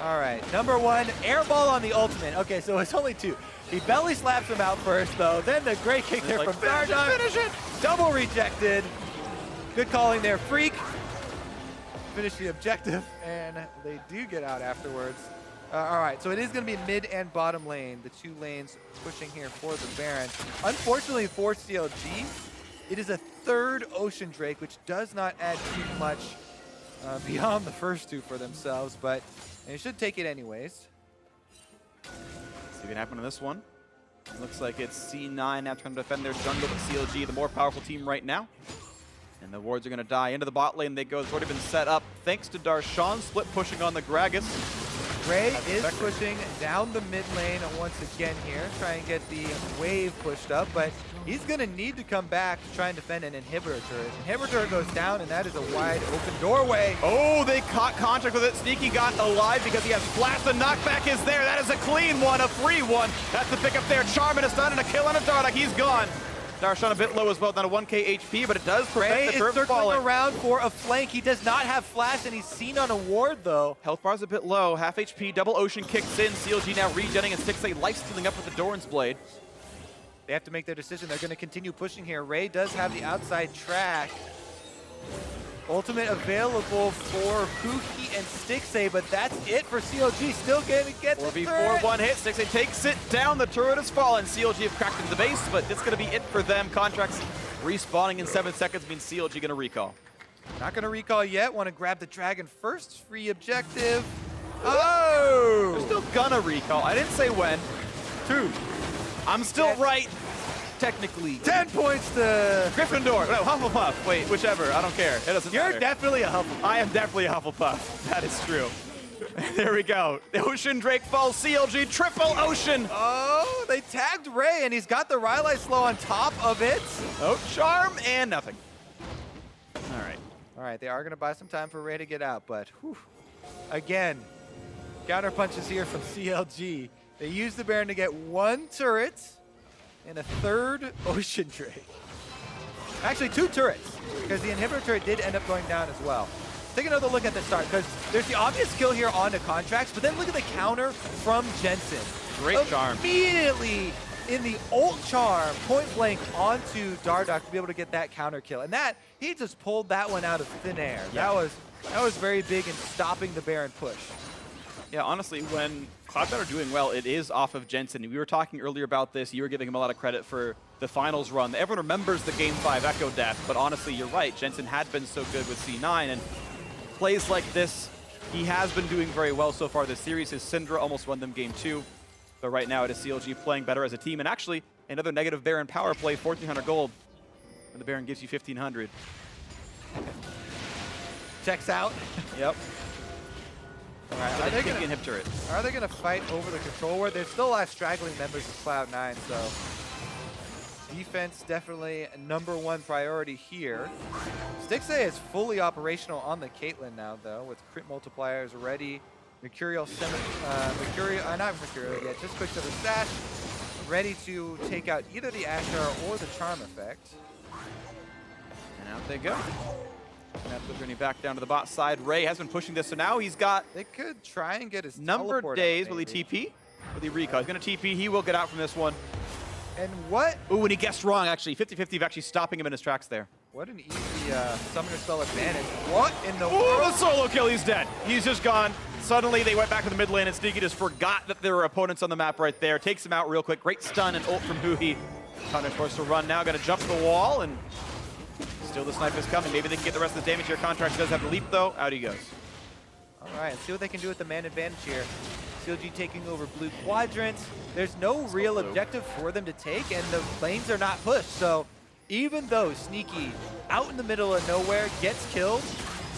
A: All right, number 1, air ball on the ultimate. Okay, so it's only 2. He belly slaps him out first, though. Then the great kick there from Dardoch. Finish it! Double rejected. Good calling there, Phreak. Finish the objective, and they do get out afterwards. All right, so it is going to be mid and bottom lane, the 2 lanes pushing here for the Baron. Unfortunately for CLG, it is a 3rd Ocean Drake, which does not add too much beyond the first 2 for themselves, but they should take it anyways.
B: See what can happen on this one. Looks like it's C9 now trying to defend their jungle, but CLG, the more powerful team right now. And the wards are going to die. Into the bot lane they go. It's already been set up thanks to Darshan. Split pushing on the Gragas.
A: Ray is pushing down the mid lane once again here, try and get the wave pushed up, but he's going to need to come back to try and defend an inhibitor turret. Inhibitor goes down, and that is a wide open doorway.
B: Oh, they caught Contractz with it. Sneaky got alive because he has flash. The knockback is there. That is a clean one, a free one. That's the pickup there. Charm and a stun and a kill on a Dardoch. He's gone. Darshan a bit low as well, down to 1k HP, but it does prevent
A: Ray
B: the
A: is
B: turret from
A: circling
B: falling.
A: around for a flank. He does not have flash, and he's seen on a ward, though.
B: Health bar's a bit low, half HP, double ocean kicks in, CLG now regenning, and Stixxay life-stealing up with the Doran's Blade.
A: They have to make their decision. They're going to continue pushing here. Ray does have the outside track. Ultimate available for Huhi and Stixxay, but that's it for CLG. Still going to get the
B: 4v4, one hit. Stixxay takes it down. The turret has fallen. CLG have cracked into the base, but it's going to be it for them. Contractz respawning in 7 seconds means CLG going to recall.
A: Not going to recall yet. Want to grab the dragon first. Free objective. Oh!
B: They're still going to recall. I didn't say when. 2. I'm still right. Technically.
A: 10 points to
B: Gryffindor. No, Hufflepuff. Wait, whichever. I don't care. It doesn't matter.
A: You're definitely a Hufflepuff.
B: I am definitely a Hufflepuff. That is true. There we go. The Ocean Drake falls. CLG triple Ocean.
A: Oh, they tagged Ray, and he's got the Rylai slow on top of it.
B: Oh, charm and nothing. All right.
A: All right, they are going to buy some time for Ray to get out, but whew, again, counter punches here from CLG. They use the Baron to get 1 turret and a 3rd Ocean Drake. Actually, 2 turrets, because the inhibitor turret did end up going down as well. Take another look at the start, because there's the obvious kill here on the Contractz, but then look at the counter from Jensen.
B: Great charm.
A: Immediately in the ult charm, point blank onto Dardoch to be able to get that counter kill. And that, he just pulled that one out of thin air.
B: Yeah.
A: That was very big in stopping the Baron push.
B: Yeah, honestly, when Cloud9 are doing well, it is off of Jensen. We were talking earlier about this. You were giving him a lot of credit for the finals run. Everyone remembers the Game 5 Echo death, but honestly, you're right. Jensen had been so good with C9, and plays like this, he has been doing very well so far this series. His Syndra almost won them Game 2, but right now it is CLG playing better as a team. And actually, another negative Baron power play, 1,400 gold, and the Baron gives you 1,500.
A: Checks out.
B: Yep.
A: All right, are they gonna fight over the control ward? There's still a lot of straggling members of Cloud9, so defense definitely #1 priority here. Stixxay is fully operational on the Caitlyn now, though, with crit multipliers ready. Mercurial, not Mercurial yet, just Quick Silver Stash, ready to take out either the AShe or the Charm effect.
B: And out they go. Gonna have to journey back down to the bot side. Ray has been pushing this, so now he's got...
A: They could try and get his
B: numbered
A: teleport
B: days.
A: out,
B: Will he TP? Will he recall? He's gonna TP. He will get out from this one.
A: And what?
B: Ooh, and he guessed wrong, actually. 50-50 of actually stopping him in his tracks there.
A: What an easy summoner spell advantage. What in the
B: Ooh,
A: world?
B: the solo kill. He's dead. He's just gone. Suddenly, they went back to the mid lane, and Sneaky just forgot that there were opponents on the map right there. Takes him out real quick. Great stun and ult from Huhi. Thunder forced to run now. Gonna jump the wall, and still the snipe is coming. Maybe they can get the rest of the damage here. Contractz does have a leap, though. Out he goes.
A: All right, let's see what they can do with the man advantage here. CLG taking over blue quadrant. There's no real objective for them to take, and the lanes are not pushed. So even though Sneaky out in the middle of nowhere gets killed,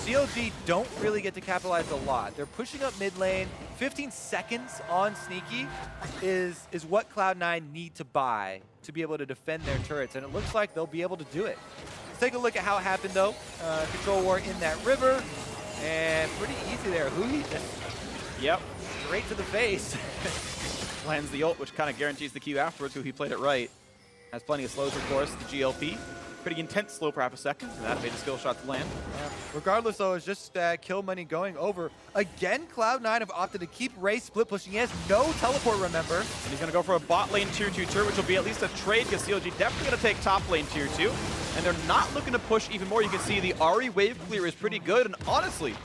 A: CLG don't really get to capitalize a lot. They're pushing up mid lane. 15 seconds on Sneaky is what Cloud9 need to buy to be able to defend their turrets, and it looks like they'll be able to do it. Let's take a look at how it happened, though. Control war in that river, and pretty easy there. Huhi just straight to the face.
B: Lands the ult, which kind of guarantees the Q afterwards. Huhi played it right. Has plenty of slows, of course, the GLP. Pretty intense slow for half a second, and that made the skill shots land.
A: Regardless, though, it's just kill money going over. Again, Cloud9 have opted to keep Ray split pushing. He has no teleport, remember.
B: And he's going to go for a bot lane tier 2 turret, which will be at least a trade, because CLG definitely going to take top lane tier 2. And they're not looking to push even more. You can see the Ahri wave clear is pretty good, and honestly,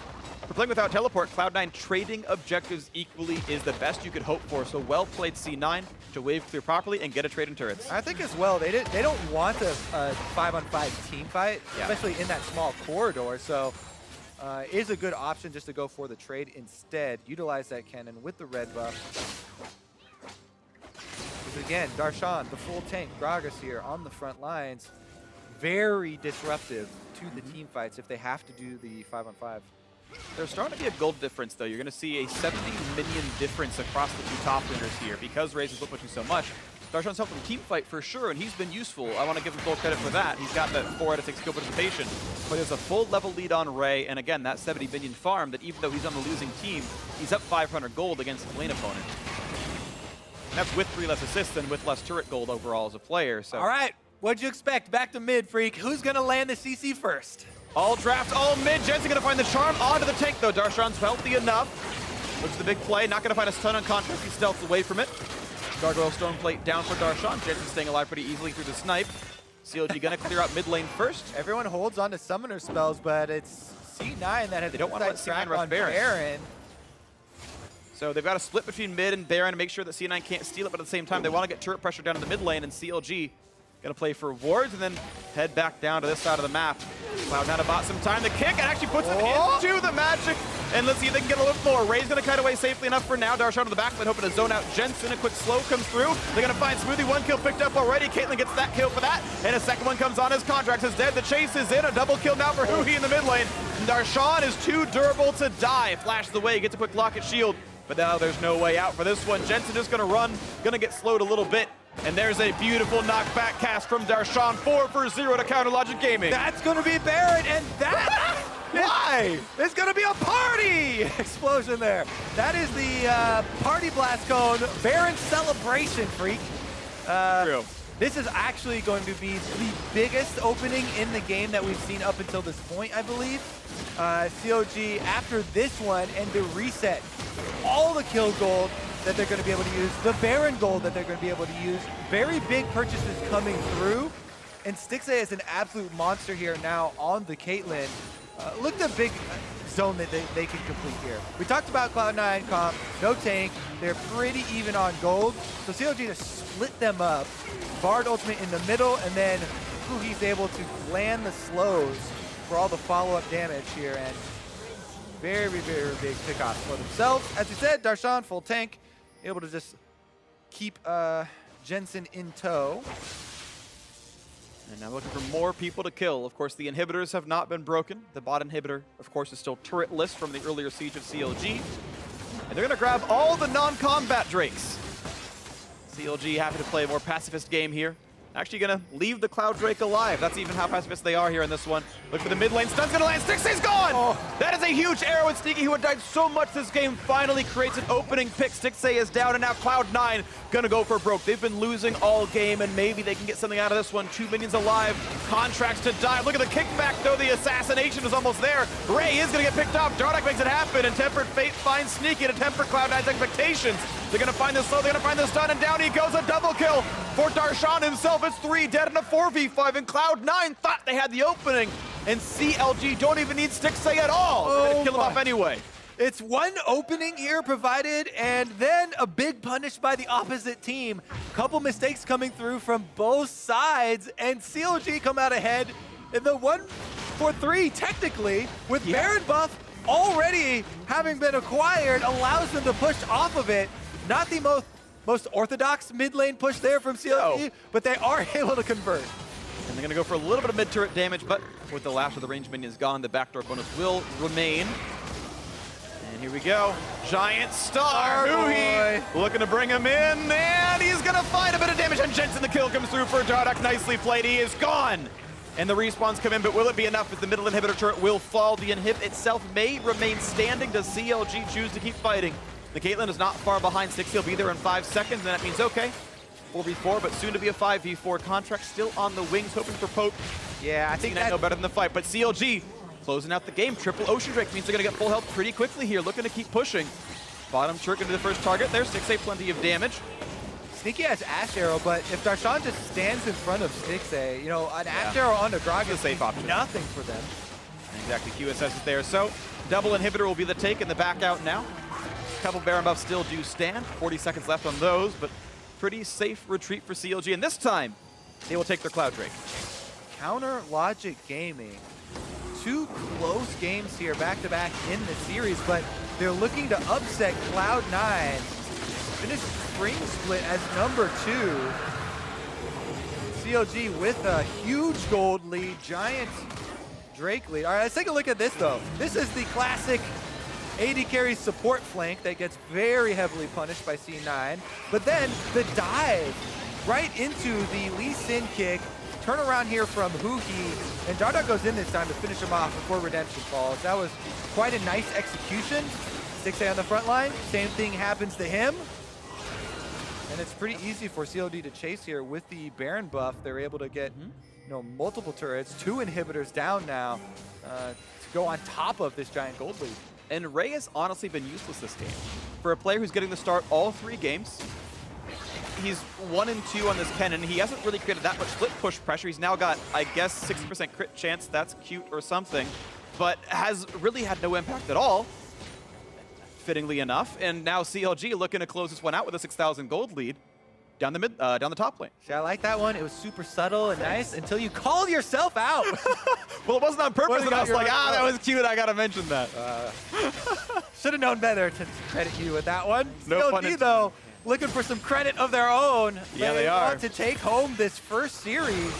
B: for playing without teleport, Cloud9 trading objectives equally is the best you could hope for. So well played C9 to wave clear properly and get a trade in turrets.
A: I think as well, they don't want a 5-on-5 team fight, especially in that small corridor. So is a good option just to go for the trade instead. Utilize that Kennen with the red buff. Because again, Darshan, the full tank, Gragas here on the front lines, very disruptive to the team fights if they have to do the 5-on-5.
B: There's starting to be a gold difference, though. You're going to see a 70 minion difference across the two top laners here because Raze is pushing so much. Darshan's helped in the team fight for sure, and he's been useful. I want to give him full credit for that. He's got that 4 out of 6 skill participation. But there's a full level lead on Ray, and again, that 70 minion farm that even though he's on the losing team, he's up 500 gold against his lane opponent. And that's with 3 less assists and with less turret gold overall as a player. So.
A: All right, What'd you expect? Back to mid, Phreak. Who's gonna land the CC first?
B: All draft, all mid. Jensen gonna find the charm onto the tank though. Darshan's healthy enough. Looks the big play. Not gonna find a stun on Contractz. He stealths away from it. Gargoyle Stone Plate down for Darshan. Jensen staying alive pretty easily through the snipe. CLG gonna clear out mid lane first.
A: Everyone holds on to summoner spells, but it's C9 that has
B: They don't want to let C9 rush
A: on
B: Baron. So they've got to split between mid and Baron to make sure that C9 can't steal it, but at the same time, they want to get turret pressure down in the mid lane, and CLG going to play for wards and then head back down to this side of the map. Cloud9 bought some time to kick and actually puts them into the magic. And let's see if they can get a little more. Ray's going to kite away safely enough for now. Darshan on the back line hoping to zone out Jensen. A quick slow comes through. They're going to find Smoothie. One kill picked up already. Caitlyn gets that kill for that. And a second one comes on as Contractz is dead. The chase is in. A double kill now for Huhi in the mid lane. And Darshan is too durable to die. Flashes away, gets a quick locket shield. But now there's no way out for this one. Jensen just going to run. Going to get slowed a little bit. And there's a beautiful knockback cast from Darshan. 4 for 0 to counter Logic Gaming.
A: That's going to be Baron, and that...
B: Why?
A: There's going to be a party explosion there. That is the party blast cone Baron celebration, Phreak.
B: True.
A: This is actually going to be the biggest opening in the game that we've seen up until this point, I believe. CLG, after this one and the reset, all the kill gold that they're going to be able to use, the Baron gold that they're going to be able to use, very big purchases coming through. And Stixxay is an absolute monster here now on the Caitlyn. Look at the big zone that they can complete here. We talked about Cloud9 comp, no tank. They're pretty even on gold. So CLG just split them up. Bard ultimate in the middle, and then Huhi's able to land the slows for all the follow-up damage here. And very, very big pickoffs for themselves. As you said, Darshan, full tank, able to just keep Jensen in tow.
B: And now looking for more people to kill. Of course, the inhibitors have not been broken. The bot inhibitor, of course, is still turretless from the earlier siege of CLG. And they're going to grab all the non-combat Drakes. CLG happy to play a more pacifist game here. Actually going to leave the Cloud Drake alive. That's even how pacifist they are here in this one. Look for the mid lane. Stun's going to land. Stixxay's gone! Oh. That is a huge arrow, and Sneaky, who had died so much this game, finally creates an opening pick. Stixxay is down, and now Cloud9 going to go for broke. They've been losing all game, and maybe they can get something out of this one. 2 minions alive. Contractz to dive. Look at the kickback, though. The assassination is almost there. Ray is going to get picked off. Dardoch makes it happen, and Tempered Fate finds Sneaky to temper Cloud9's expectations. They're going to find the slow. They're going to find the stun, and down he goes. A double kill for Darshan himself. It's 3 dead in a 4v5, and Cloud9 thought they had the opening, and CLG don't even need Stixxay at all. They're going to kill him off anyway.
A: It's one opening here provided, and then a big punish by the opposite team. Couple mistakes coming through from both sides, and CLG come out ahead in the 1-for-3, technically, with Baron buff already having been acquired, allows them to push off of it. Not the most orthodox mid lane push there from CLG, but they are able to convert.
B: And they're going to go for a little bit of mid-turret damage, but with the last of the range minions gone, the backdoor bonus will remain. And here we go. Giant star, Huhi, looking to bring him in, and he's going to find a bit of damage, and Jensen, the kill comes through for Dardoch. Nicely played. He is gone. And the respawns come in, but will it be enough if the middle inhibitor turret will fall? The inhib itself may remain standing. Does CLG choose to keep fighting? The Caitlyn is not far behind. Stixxay will be there in 5 seconds, and that means, okay, 4v4, but soon to be a 5v4. Contractz still on the wings, hoping for poke.
A: Yeah, I think
B: I know better than the fight, but CLG closing out the game. Triple Ocean Drake means they're going to get full health pretty quickly here, looking to keep pushing. Bottom turret going to be the first target there. Stixxay plenty of damage.
A: Sneaky has Ashe Arrow, but if Darshan just stands in front of Stixxay, you know, an Ashe Arrow onto Gragas is
B: safe option.
A: Nothing for them.
B: Exactly, QSS is there. So double inhibitor will be the take and the back out now. Couple Baron buffs still do stand. 40 seconds left on those, but pretty safe retreat for CLG. And this time, they will take their Cloud Drake.
A: Counter Logic Gaming. 2 close games here back-to-back in the series, but they're looking to upset Cloud9. Finish Spring Split as number 2. CLG with a huge gold lead, giant Drake lead. All right, let's take a look at this, though. This is the classic AD carry support flank that gets very heavily punished by C9, but then the dive right into the Lee Sin kick, turn around here from Huhi, and Dardoch goes in this time to finish him off before Redemption falls. That was quite a nice execution. Stixxay on the front line, same thing happens to him. And it's pretty easy for CLG to chase here with the Baron buff. They're able to get multiple turrets, 2 inhibitors down now to go on top of this giant gold lead.
B: And Ray has honestly been useless this game. For a player who's getting the start all 3 games, he's 1 and 2 on this Kennen. He hasn't really created that much split push pressure. He's now got, I guess, 60% crit chance. That's cute or something, but has really had no impact at all, fittingly enough. And now CLG looking to close this one out with a 6,000 gold lead down the top lane.
A: See, I like that one. It was super subtle and nice until you called yourself out.
B: Well, it wasn't on purpose, and I was like, that was cute. I gotta mention that.
A: Should have known better to credit you with that one.
B: No
A: CLG, though, looking for some credit of their own.
B: Yeah, they are.
A: Want to take home this first series.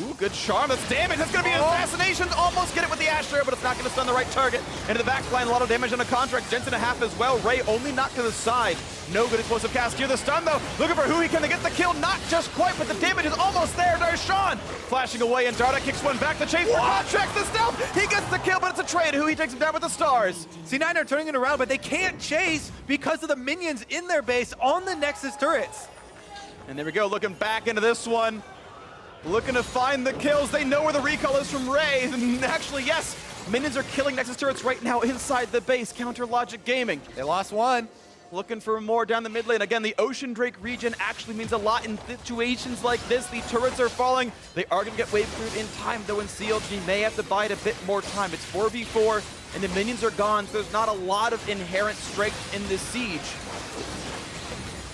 B: Ooh, good charm. That's damage. That's going to be an assassination. Almost get it with the AShe, but it's not going to stun the right target. Into the back line, a lot of damage on the Contractz. Jensen a half as well. Ray only knocked to the side. No good explosive cast here. The stun, though. Looking for Huhi. Can they get the kill? Not just quite, but the damage is almost there. Darshan flashing away, and Dardoch kicks one back. The chase for Contractz. The stealth. He gets the kill, but it's a trade. Huhi takes him down with the stars.
A: C9 are turning it around, but they can't chase because of the minions in their base on the Nexus turrets.
B: And there we go. Looking back into this one. Looking to find the kills. They know where the recall is from Ray. And actually, yes, minions are killing Nexus turrets right now inside the base. Counter Logic Gaming.
A: They lost one.
B: Looking for more down the mid lane. Again, the Ocean Drake region actually means a lot in situations like this. The turrets are falling. They are going to get wave cleared in time, though, and CLG may have to bide a bit more time. It's 4v4, and the minions are gone, so there's not a lot of inherent strength in this siege.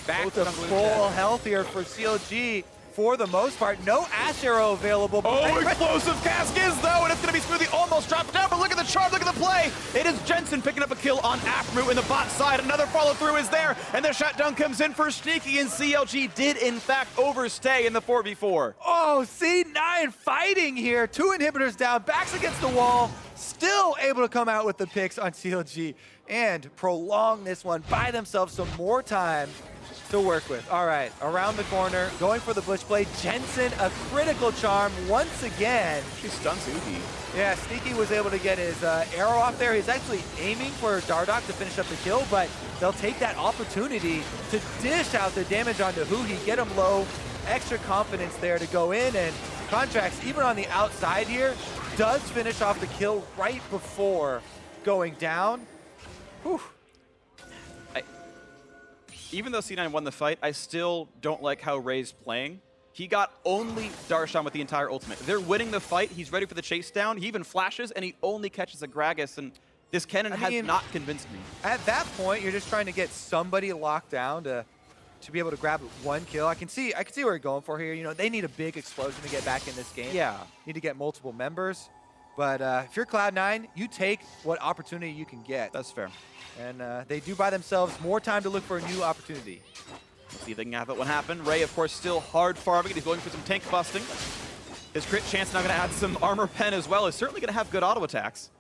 A: Back to full health here for CLG. For the most part, no Ashe arrow available.
B: Oh, explosive cask is, though, and it's going to be Smoothie almost dropped down, but look at the charm, look at the play. It is Jensen picking up a kill on Aphromoo in the bot side. Another follow-through is there, and the shutdown comes in for Sneaky, and CLG did, in fact, overstay in the 4v4.
A: Oh, C9 fighting here. 2 inhibitors down, backs against the wall, still able to come out with the picks on CLG and prolong this one, buy themselves some more time to work with. All right, around the corner, going for the bush play. Jensen, a critical charm once again.
B: She stuns Huhi.
A: Yeah, Sneaky was able to get his arrow off there. He's actually aiming for Dardoch to finish up the kill, but they'll take that opportunity to dish out the damage onto Huhi, get him low, extra confidence there to go in, and Contractz, even on the outside here, does finish off the kill right before going down. Whew.
B: Even though C9 won the fight, I still don't like how Ray's playing. He got only Darshan with the entire ultimate. They're winning the fight. He's ready for the chase down. He even flashes, and he only catches a Gragas, and this Kennen has not convinced me.
A: At that point, you're just trying to get somebody locked down to be able to grab 1 kill. I can see where you're going for here. You know, they need a big explosion to get back in this game.
B: Yeah.
A: Need to get multiple members. But if you're Cloud9, you take what opportunity you can get.
B: That's fair.
A: And they do buy themselves more time to look for a new opportunity.
B: Let's see if they can have that one happen. Ray, of course, still hard farming. He's going for some tank busting. His crit chance now going to add some armor pen as well. He's certainly going to have good auto attacks.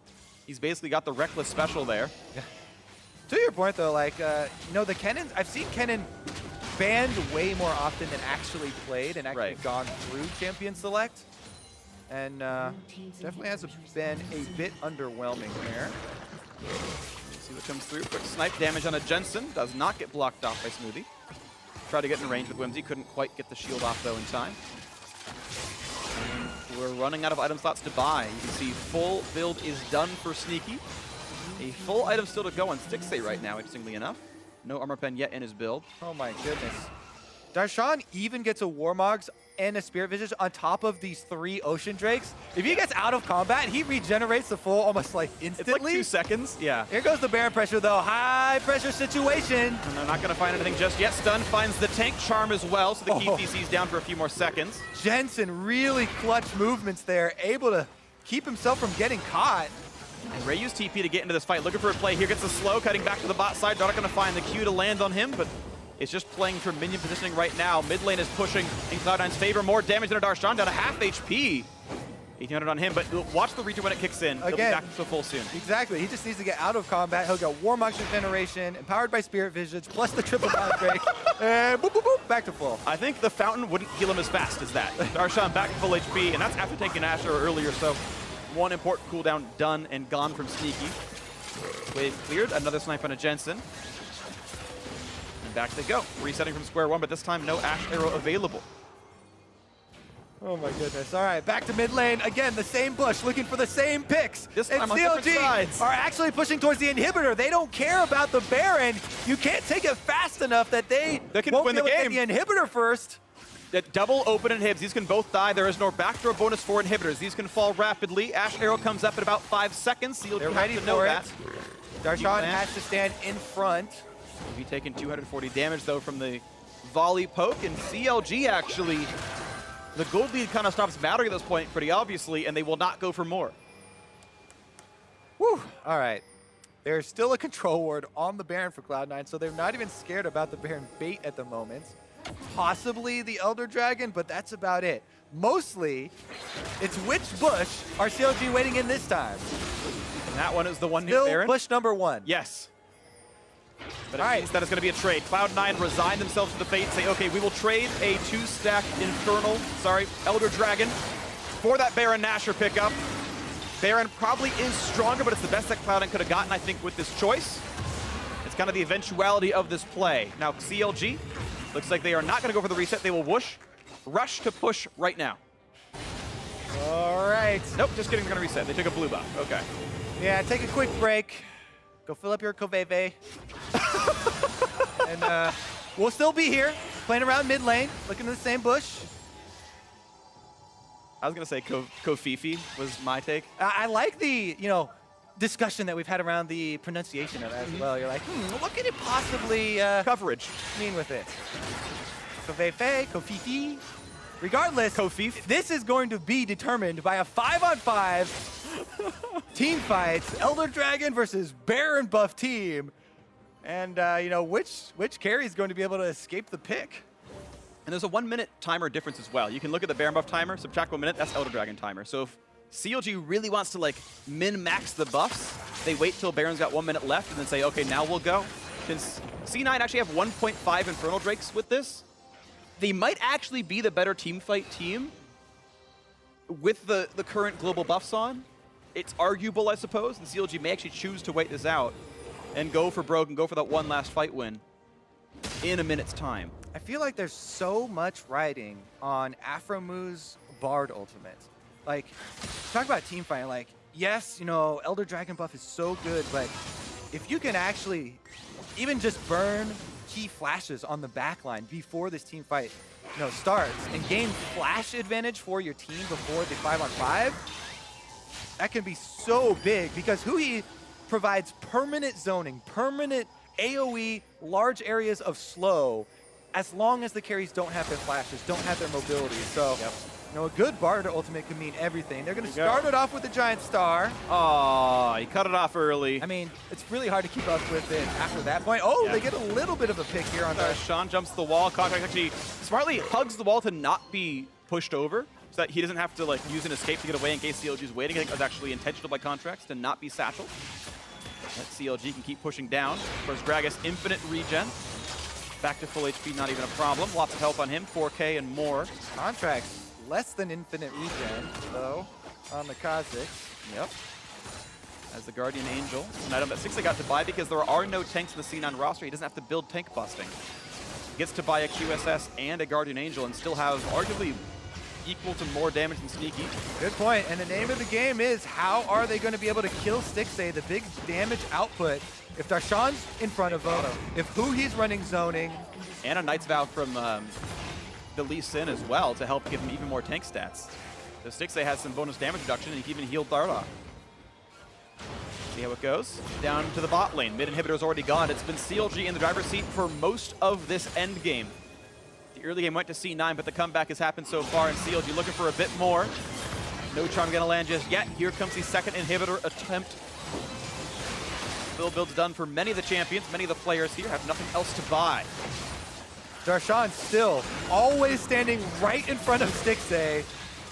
B: He's basically got the reckless special there.
A: Yeah. To your point, though, like, you know, the Kennen, I've seen Kennen banned way more often than actually played and actually gone through Champion Select. And definitely has been a bit underwhelming here.
B: See what comes through. Quick snipe damage on a Jensen. Does not get blocked off by Smoothie. Tried to get in range with Whimsy. Couldn't quite get the shield off, though, in time. And we're running out of item slots to buy. You can see full build is done for Sneaky. A full item still to go on Stixxay right now, interestingly enough. No armor pen yet in his build.
A: Oh, my goodness. Darshan even gets a Warmogs and a Spirit Visage on top of these 3 Ocean Drakes. If he gets out of combat, he regenerates the full almost like instantly.
B: It's like 2 seconds. Yeah.
A: Here goes the Baron pressure, though. High pressure situation.
B: And they're not going to find anything just yet. Stun finds the tank charm as well, so they keep DCs down for a few more seconds.
A: Jensen really clutch movements there, able to keep himself from getting caught.
B: And Ray used TP to get into this fight, looking for a play. Here gets the slow, cutting back to the bot side. Dardoch going to find the Q to land on him, but it's just playing for minion positioning right now. Mid lane is pushing in Cloud9's favor. More damage than a Darshan, down to half HP. 1800 on him, but watch the regen when it kicks in. He'll be back to full soon.
A: Exactly. He just needs to get out of combat. He'll get Warmogs Regeneration, empowered by Spirit Visage, plus the triple Wild Drake. And boop, boop, boop, back to full.
B: I think the Fountain wouldn't heal him as fast as that. Darshan back to full HP, and that's after taking AShe earlier, so one important cooldown done and gone from Sneaky. Wave cleared. Another snipe on a Jensen. back they go. Resetting from square one, but this time no Ashe arrow available.
A: Oh my goodness. All right, back to mid lane. Again, the same bush, looking for the same picks.
B: This time
A: and
B: on different sides.
A: are actually pushing towards the inhibitor. They don't care about the Baron. You can't take it fast enough that they
B: can
A: won't
B: win
A: be
B: the
A: able to
B: game.
A: get the inhibitor first.
B: That double open inhibs. These can both die. There is no backdoor bonus for inhibitors. These can fall rapidly. Ashe arrow comes up in about 5 seconds. CLG
A: They're
B: have
A: ready
B: to know
A: for
B: that.
A: it. Darshan has to stand in front.
B: He'll be taking 240 damage though from the volley poke, and CLG actually, the gold lead kind of stops mattering at this point pretty obviously, and they will not go for more.
A: Whew. All right. There's still a control ward on the Baron for Cloud9, so they're not even scared about the Baron bait at the moment. Possibly the Elder Dragon, but that's about it. Mostly, it's which bush are CLG waiting in this time?
B: And that one is the one
A: Still
B: new Baron.
A: bush number 1.
B: Yes. But it means that it's going to be a trade. Cloud9 resign themselves to the fate, say, okay, we will trade a 2-stack Elder Dragon for that Baron Nashor pickup. Baron probably is stronger, but it's the best that Cloud9 could have gotten, I think, with this choice. It's kind of the eventuality of this play. Now, CLG, looks like they are not going to go for the reset. They will rush to push right now.
A: All right.
B: Nope, just kidding, they're going to reset. They took a blue buff. Okay.
A: Yeah, take a quick break. Go fill up your Koveve. And we'll still be here, playing around mid lane, looking at the same bush.
B: I was going to say Kofifi was my take.
A: I like the, discussion that we've had around the pronunciation of that as well. You're like, what could it possibly
B: Coverage.
A: mean with it? Koveve, Kofifi. Regardless, this is going to be determined by a 5-on-5 team fight. Elder Dragon versus Baron buff team. And, which carry is going to be able to escape the pick?
B: And there's a 1-minute timer difference as well. You can look at the Baron buff timer, subtract 1 minute, that's Elder Dragon timer. So if CLG really wants to min-max the buffs, they wait till Baron's got 1 minute left and then say, okay, now we'll go. Since C9 actually have 1.5 Infernal Drakes with this, they might actually be the better teamfight team with the current global buffs on. It's arguable, I suppose, and CLG may actually choose to wait this out and go for broke and go for that one last fight win in a minute's time.
A: I feel like there's so much riding on Aphromoo's Bard ultimate. Talk about team fighting. Yes, Elder Dragon buff is so good, but if you can actually even just burn key flashes on the backline before this team fight starts and gain flash advantage for your team before the 5-on-5, that can be so big because Huhi provides permanent zoning, permanent AoE, large areas of slow, as long as the carries don't have their flashes, don't have their mobility. So, a good Bard ultimate can mean everything. They're going to start it off with the Giant Star.
B: Oh, he cut it off early.
A: I mean, it's really hard to keep up with it after that point. Oh, they get a little bit of a pick here on
B: Darshan jumps the wall. Contractz actually smartly hugs the wall to not be pushed over so that he doesn't have to use an escape to get away in case CLG is waiting. I think it was actually intentional by Contractz to not be satcheled. That CLG can keep pushing down. Of course, Gragas infinite regen. Back to full HP, not even a problem. Lots of help on him, 4K and more.
A: Contractz, less than infinite regen, though, on the Kha'Zix.
B: Yep. As the Guardian Angel, an item that Stixxay got to buy because there are no tanks in the C9 roster. He doesn't have to build tank busting. He gets to buy a QSS and a Guardian Angel and still have arguably equal to more damage than Sneaky.
A: Good point. And the name of the game is how are they going to be able to kill Stixxay, the big damage output, if Darshan's in front of him, if Huhi's running zoning.
B: And a Knight's Vow from the Lee Sin as well to help give him even more tank stats. So Stixxay has some bonus damage reduction and he can even heal Dardoch. See how it goes. Down to the bot lane. Mid inhibitor's already gone. It's been CLG in the driver's seat for most of this end game. The early game went to C9, but the comeback has happened so far, and CLG looking for a bit more. No charm gonna land just yet. Here comes the second inhibitor attempt. Build's done for many of the champions. Many of the players here have nothing else to buy.
A: Darshan still always standing right in front of Stixxay,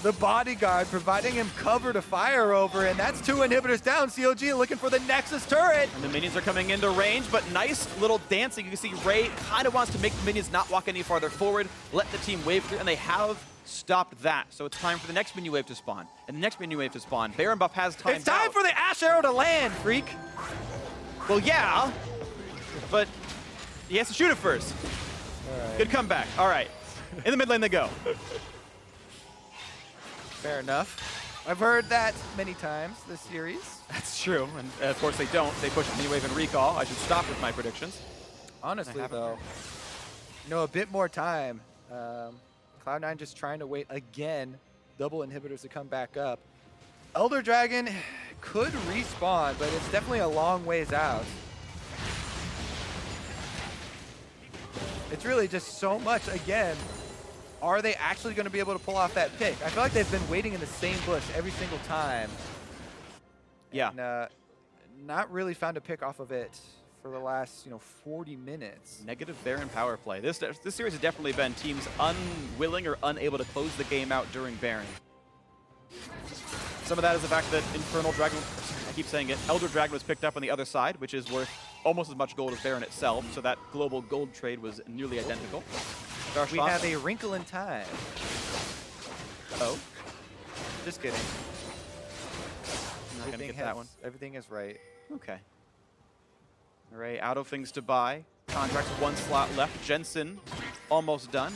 A: the bodyguard, providing him cover to fire over, and that's 2 inhibitors down. CLG looking for the Nexus turret.
B: And the minions are coming into range, but nice little dancing. You can see Ray kind of wants to make the minions not walk any farther forward, let the team wave through, and they have stopped that. So it's time for the next minion wave to spawn. And the next minion wave to spawn. Baron buff has time.
A: It's time for the Ashe arrow to land, Phreak.
B: Well, yeah, but He has to shoot it first.
A: All right.
B: Good comeback. All right. In the mid lane they go.
A: Fair enough. I've heard that many times this series.
B: That's true. And of course they don't. They push mini wave and recall. I should stop with my predictions.
A: Honestly, though, a bit more time. Cloud9 just trying to wait again. Double inhibitors to come back up. Elder Dragon could respawn, but it's definitely a long ways out. It's really just so much again. Are they actually going to be able to pull off that pick? I feel like they've been waiting in the same bush every single time.
B: Yeah.
A: And, not really found a pick off of it for the last 40 minutes.
B: Negative Baron power play. This series has definitely been teams unwilling or unable to close the game out during Baron. Some of that is the fact that Infernal Dragon, I keep saying it, Elder Dragon was picked up on the other side, which is worth almost as much gold as Baron itself, so that global gold trade was nearly identical. Darshan.
A: We have a wrinkle in time.
B: Oh.
A: Just kidding.
B: I'm not gonna get that one.
A: Everything is right.
B: Okay. All right, out of things to buy. Contractz, 1 slot left. Jensen, almost done.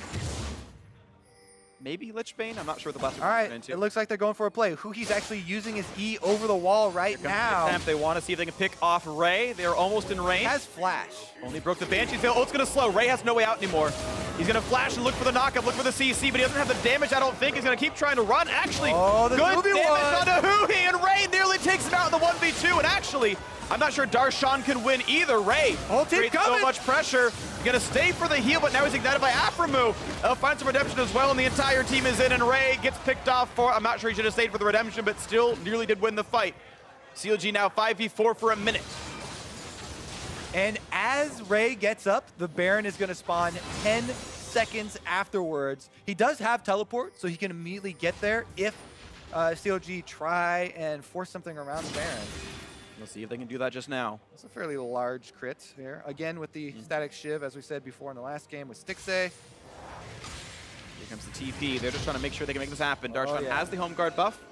B: Maybe Lichbane? I'm not sure what the last one.
A: All right, it looks like they're going for a play. Huhi's actually using his E over the wall right now.
B: Attempt. They want to see if they can pick off Ray. They're almost in range.
A: Has flash.
B: Only broke the Banshee fail. Oh, it's going to slow. Ray has no way out anymore. He's going to flash and look for the knockup, look for the CC, but he doesn't have the damage, I don't think. He's going to keep trying to run. Actually, good damage onto Huhi, and Ray nearly takes him out in the 1v2. And actually, I'm not sure Darshan can win either. Ray creates so much pressure. He's going to stay for the heal, but now he's ignited by Aphromoo. They'll find some redemption as well, and the entire team is in, and Ray gets picked off for, I'm not sure he should have stayed for the redemption, but still nearly did win the fight. CLG now 5v4 for a minute.
A: And as Ray gets up, the Baron is going to spawn 10 seconds afterwards. He does have teleport, so he can immediately get there if CLG try and force something around the Baron.
B: We'll see if they can do that just now.
A: It's a fairly large crit here. Again, with the static shiv, as we said before in the last game with Stixxay.
B: Here comes the TP. They're just trying to make sure they can make this happen. Darshan has the home guard buff.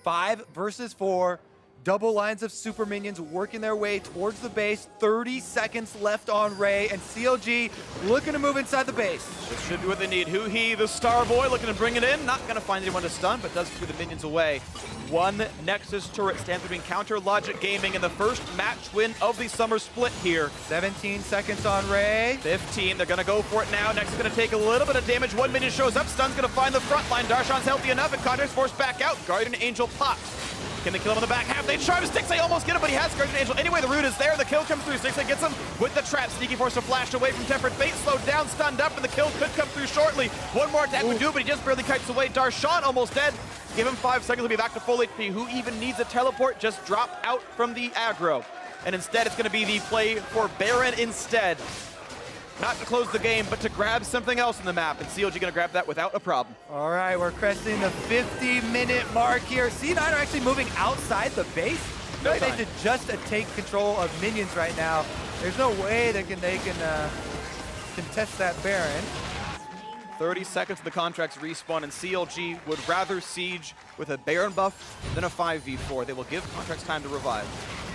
A: 5 versus 4. Double lines of super minions working their way towards the base. 30 seconds left on Ray, and CLG looking to move inside the base.
B: This should be what they need. Huhi, the star boy, looking to bring it in. Not going to find anyone to stun, but does clear the minions away. One Nexus turret stands between Counter Logic Gaming and the first match win of the summer split here.
A: 17 seconds on Ray.
B: 15, they're going to go for it now. Nexus is going to take a little bit of damage. One minion shows up. Stun's going to find the front line. Darshan's healthy enough, and Contractz forced back out. Guardian Angel pops. Can they kill him on the back half? They charm Stixxay, almost get him, but he has Guardian Angel. Anyway, the root is there. The kill comes through. Stixxay gets him with the trap. Sneaky force to flash away from Tempered Fate. Slowed down, stunned up, and the kill could come through shortly. One more attack would do it, but he just barely kites away. Darshan almost dead. Give him 5 seconds, he'll be back to full HP. Who even needs a teleport? Just drop out from the aggro. And instead, it's going to be the play for Baron instead. Not to close the game, but to grab something else in the map. And CLG going to grab that without a problem.
A: All right, we're cresting the 50-minute mark here. C9 are actually moving outside the base. They should just take control of minions right now. There's no way they can contest that Baron.
B: 30 seconds to the Contractz respawn, and CLG would rather siege with a Baron buff than a 5v4. They will give Contractz time to revive.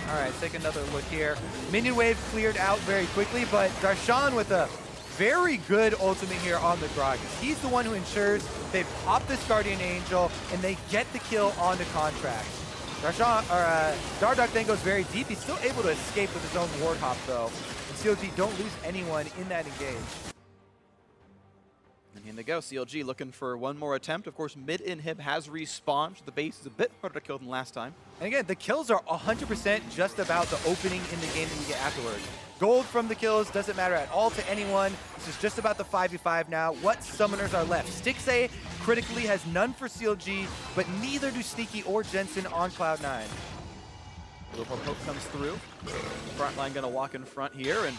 A: All right, take another look here. Minion wave cleared out very quickly, but Darshan with a very good ultimate here on the Gragas. He's the one who ensures they pop this Guardian Angel and they get the kill on the Contractz. Dardoch then goes very deep. He's still able to escape with his own Ward Hop though. And CLG don't lose anyone in that engage.
B: And in they go, CLG looking for one more attempt. Of course, mid-inhib has respawned. So the base is a bit harder to kill than last time.
A: And again, the kills are 100% just about the opening in the game that you get afterwards. Gold from the kills doesn't matter at all to anyone. This is just about the 5v5 now. What summoners are left? Stixxay critically has none for CLG, but neither do Sneaky or Jensen on Cloud9.
B: A little more poke comes through. Front line going to walk in front here and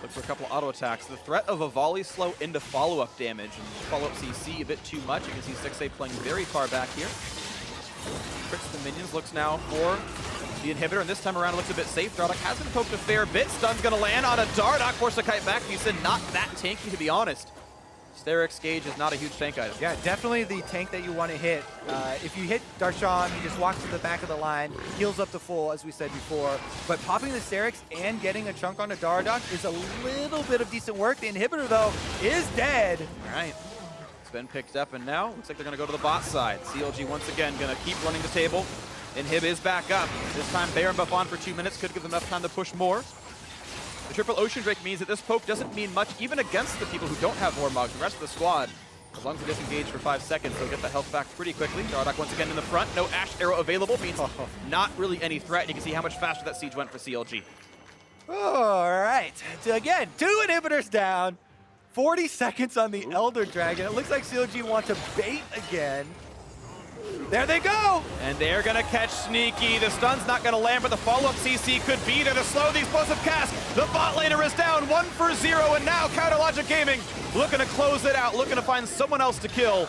B: look for a couple auto attacks. The threat of a volley slow into follow-up damage, and follow-up CC a bit too much. You can see Stixxay playing very far back here. Crits the minions, looks now for the inhibitor, and this time around it looks a bit safe. Dardoch has been poked a fair bit. Stun's going to land on a Dardoch, force a kite back. He said not that tanky, to be honest. Steric's Gauge is not a huge tank item.
A: Yeah, definitely the tank that you want to hit. If you hit Darshan, he just walks to the back of the line, heals up to full, as we said before. But popping the Sterix and getting a chunk on a Dardoch is a little bit of decent work. The inhibitor, though, is dead.
B: All right. It's been picked up, and now looks like they're going to go to the bot side. CLG once again going to keep running the table. Inhib is back up. This time Baron buff on for 2 minutes. Could give them enough time to push more. The triple Ocean Drake means that this poke doesn't mean much, even against the people who don't have Warmogs. The rest of the squad, as long as they disengage for 5 seconds, they'll get the health back pretty quickly. Dardoch once again in the front. No Ashe arrow available means not really any threat. You can see how much faster that siege went for CLG.
A: All right. So again, 2 inhibitors down. 40 seconds on the Elder Dragon. It looks like CLG want to bait again. There they go!
B: And they're gonna catch Sneaky. The stun's not gonna land, but the follow-up CC could be there to slow the explosive cast. The bot laner is down 1 for 0, and now Counterlogic Gaming looking to close it out, looking to find someone else to kill.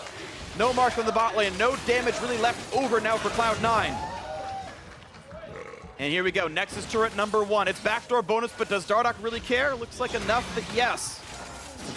B: No marks on the bot lane, no damage really left over now for Cloud9. And here we go, Nexus turret number 1. It's backdoor bonus, but does Dardoch really care? Looks like enough that yes.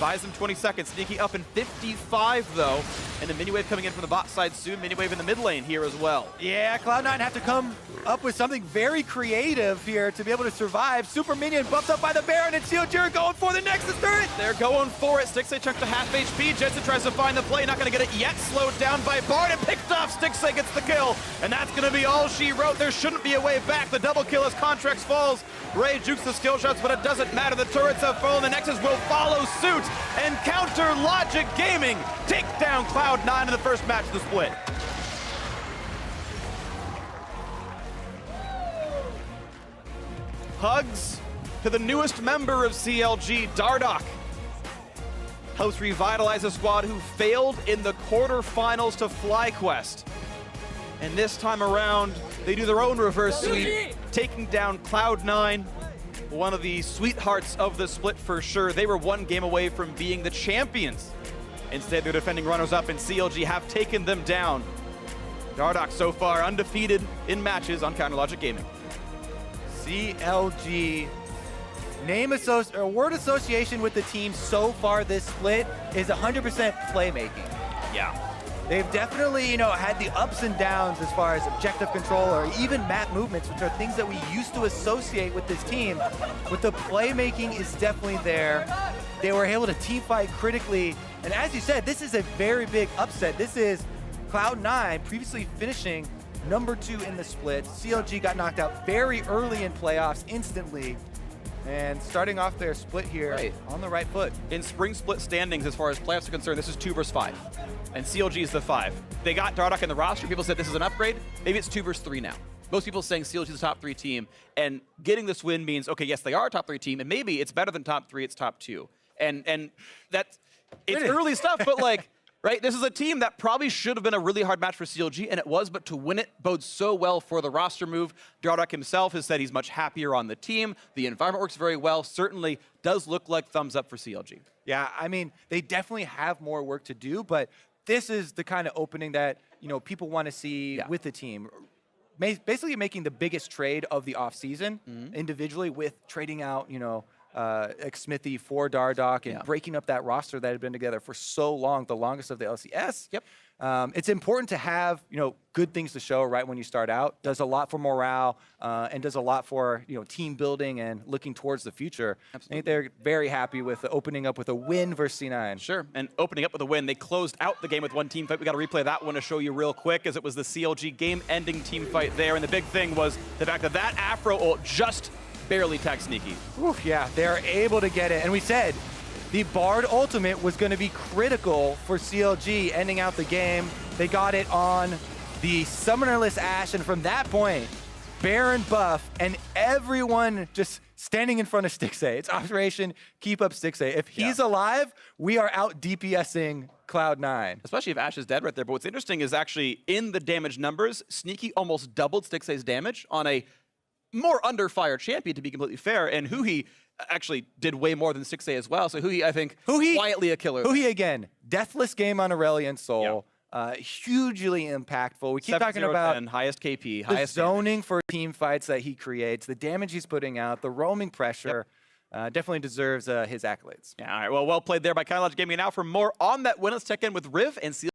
B: Buys him 20 seconds. Sneaky up in 55 though. And the mini wave coming in from the bot side soon. Mini wave in the mid lane here as well.
A: Yeah, Cloud9 have to come up with something very creative here to be able to survive. Super minion buffed up by the Baron, and CLG are going for the Nexus turret.
B: They're going for it. Stixxay chunked to half HP. Jensen tries to find the play. Not going to get it yet. Slowed down by Bard and picked off. Stixxay gets the kill. And that's going to be all she wrote. There shouldn't be a way back. The double kill as Contractz falls. Ray jukes the skill shots, but it doesn't matter. The turrets have fallen. The Nexus will follow suit. And Counterlogic Gaming take down Cloud9 in the first match of the split. Hugs to the newest member of CLG, Dardoch. Helps revitalize a squad who failed in the quarterfinals to FlyQuest. And this time around, they do their own reverse sweep, taking down Cloud9. One of the sweethearts of the split for sure. They were 1 game away from being the champions. Instead, they're defending runners-up, and CLG have taken them down. Dardoch so far undefeated in matches on Counterlogic Gaming.
A: CLG word association with the team so far this split is 100% playmaking.
B: Yeah.
A: They've definitely, had the ups and downs as far as objective control or even map movements, which are things that we used to associate with this team. But the playmaking is definitely there. They were able to team fight critically. And as you said, this is a very big upset. This is Cloud9 previously finishing number 2 in the split. CLG got knocked out very early in playoffs instantly. And starting off their split here on the right foot.
B: In spring split standings, as far as playoffs are concerned, this is 2 versus 5. And CLG is the 5. They got Dardoch in the roster. People said this is an upgrade. Maybe it's 2 versus 3 now. Most people saying CLG is the top 3 team. And getting this win means, okay, yes, they are a top 3 team. And maybe it's better than top 3, it's top 2. And that's, it's early stuff, but like, right? This is a team that probably should have been a really hard match for CLG, and it was, but to win it bodes so well for the roster move. Dardoch himself has said he's much happier on the team. The environment works very well. Certainly does look like thumbs up for CLG.
A: Yeah, I mean, they definitely have more work to do, but this is the kind of opening that, people want to see with the team. Basically making the biggest trade of the offseason individually with trading out, Smoothie for Dardoch and breaking up that roster that had been together for so long, the longest of the LCS.
B: Yep.
A: It's important to have, good things to show right when you start out. Does a lot for morale and does a lot for, team building and looking towards the future. Absolutely. I think they're very happy with opening up with a win versus C9.
B: Sure, and opening up with a win. They closed out the game with 1 team fight. We got to replay that one to show you real quick, as it was the CLG game-ending team fight there. And the big thing was the fact that that Aphro ult just barely tagged Sneaky.
A: Oof, yeah, they're able to get it. And we said the Bard ultimate was going to be critical for CLG ending out the game. They got it on the summonerless Ashe, and from that point, Baron buff, and everyone just standing in front of Stixxay. It's Operation Keep Up Stixxay. If he's alive, we are out DPSing Cloud9.
B: Especially if Ashe is dead right there. But what's interesting is actually in the damage numbers, Sneaky almost doubled Stixxay's damage on a more under fire champion, to be completely fair, and Huhi actually did way more than Stixxay as well. So Huhi, I think, quietly a killer.
A: Huhi again, deathless game on Aurelion Sol, hugely impactful. We keep talking about
B: highest KP,
A: the
B: highest
A: zoning for team fights that he creates, the damage he's putting out, the roaming pressure. definitely deserves his accolades.
B: Yeah, all right. Well played there by CLG Gaming. Now for more on that win, let's check in with Riv and CLG.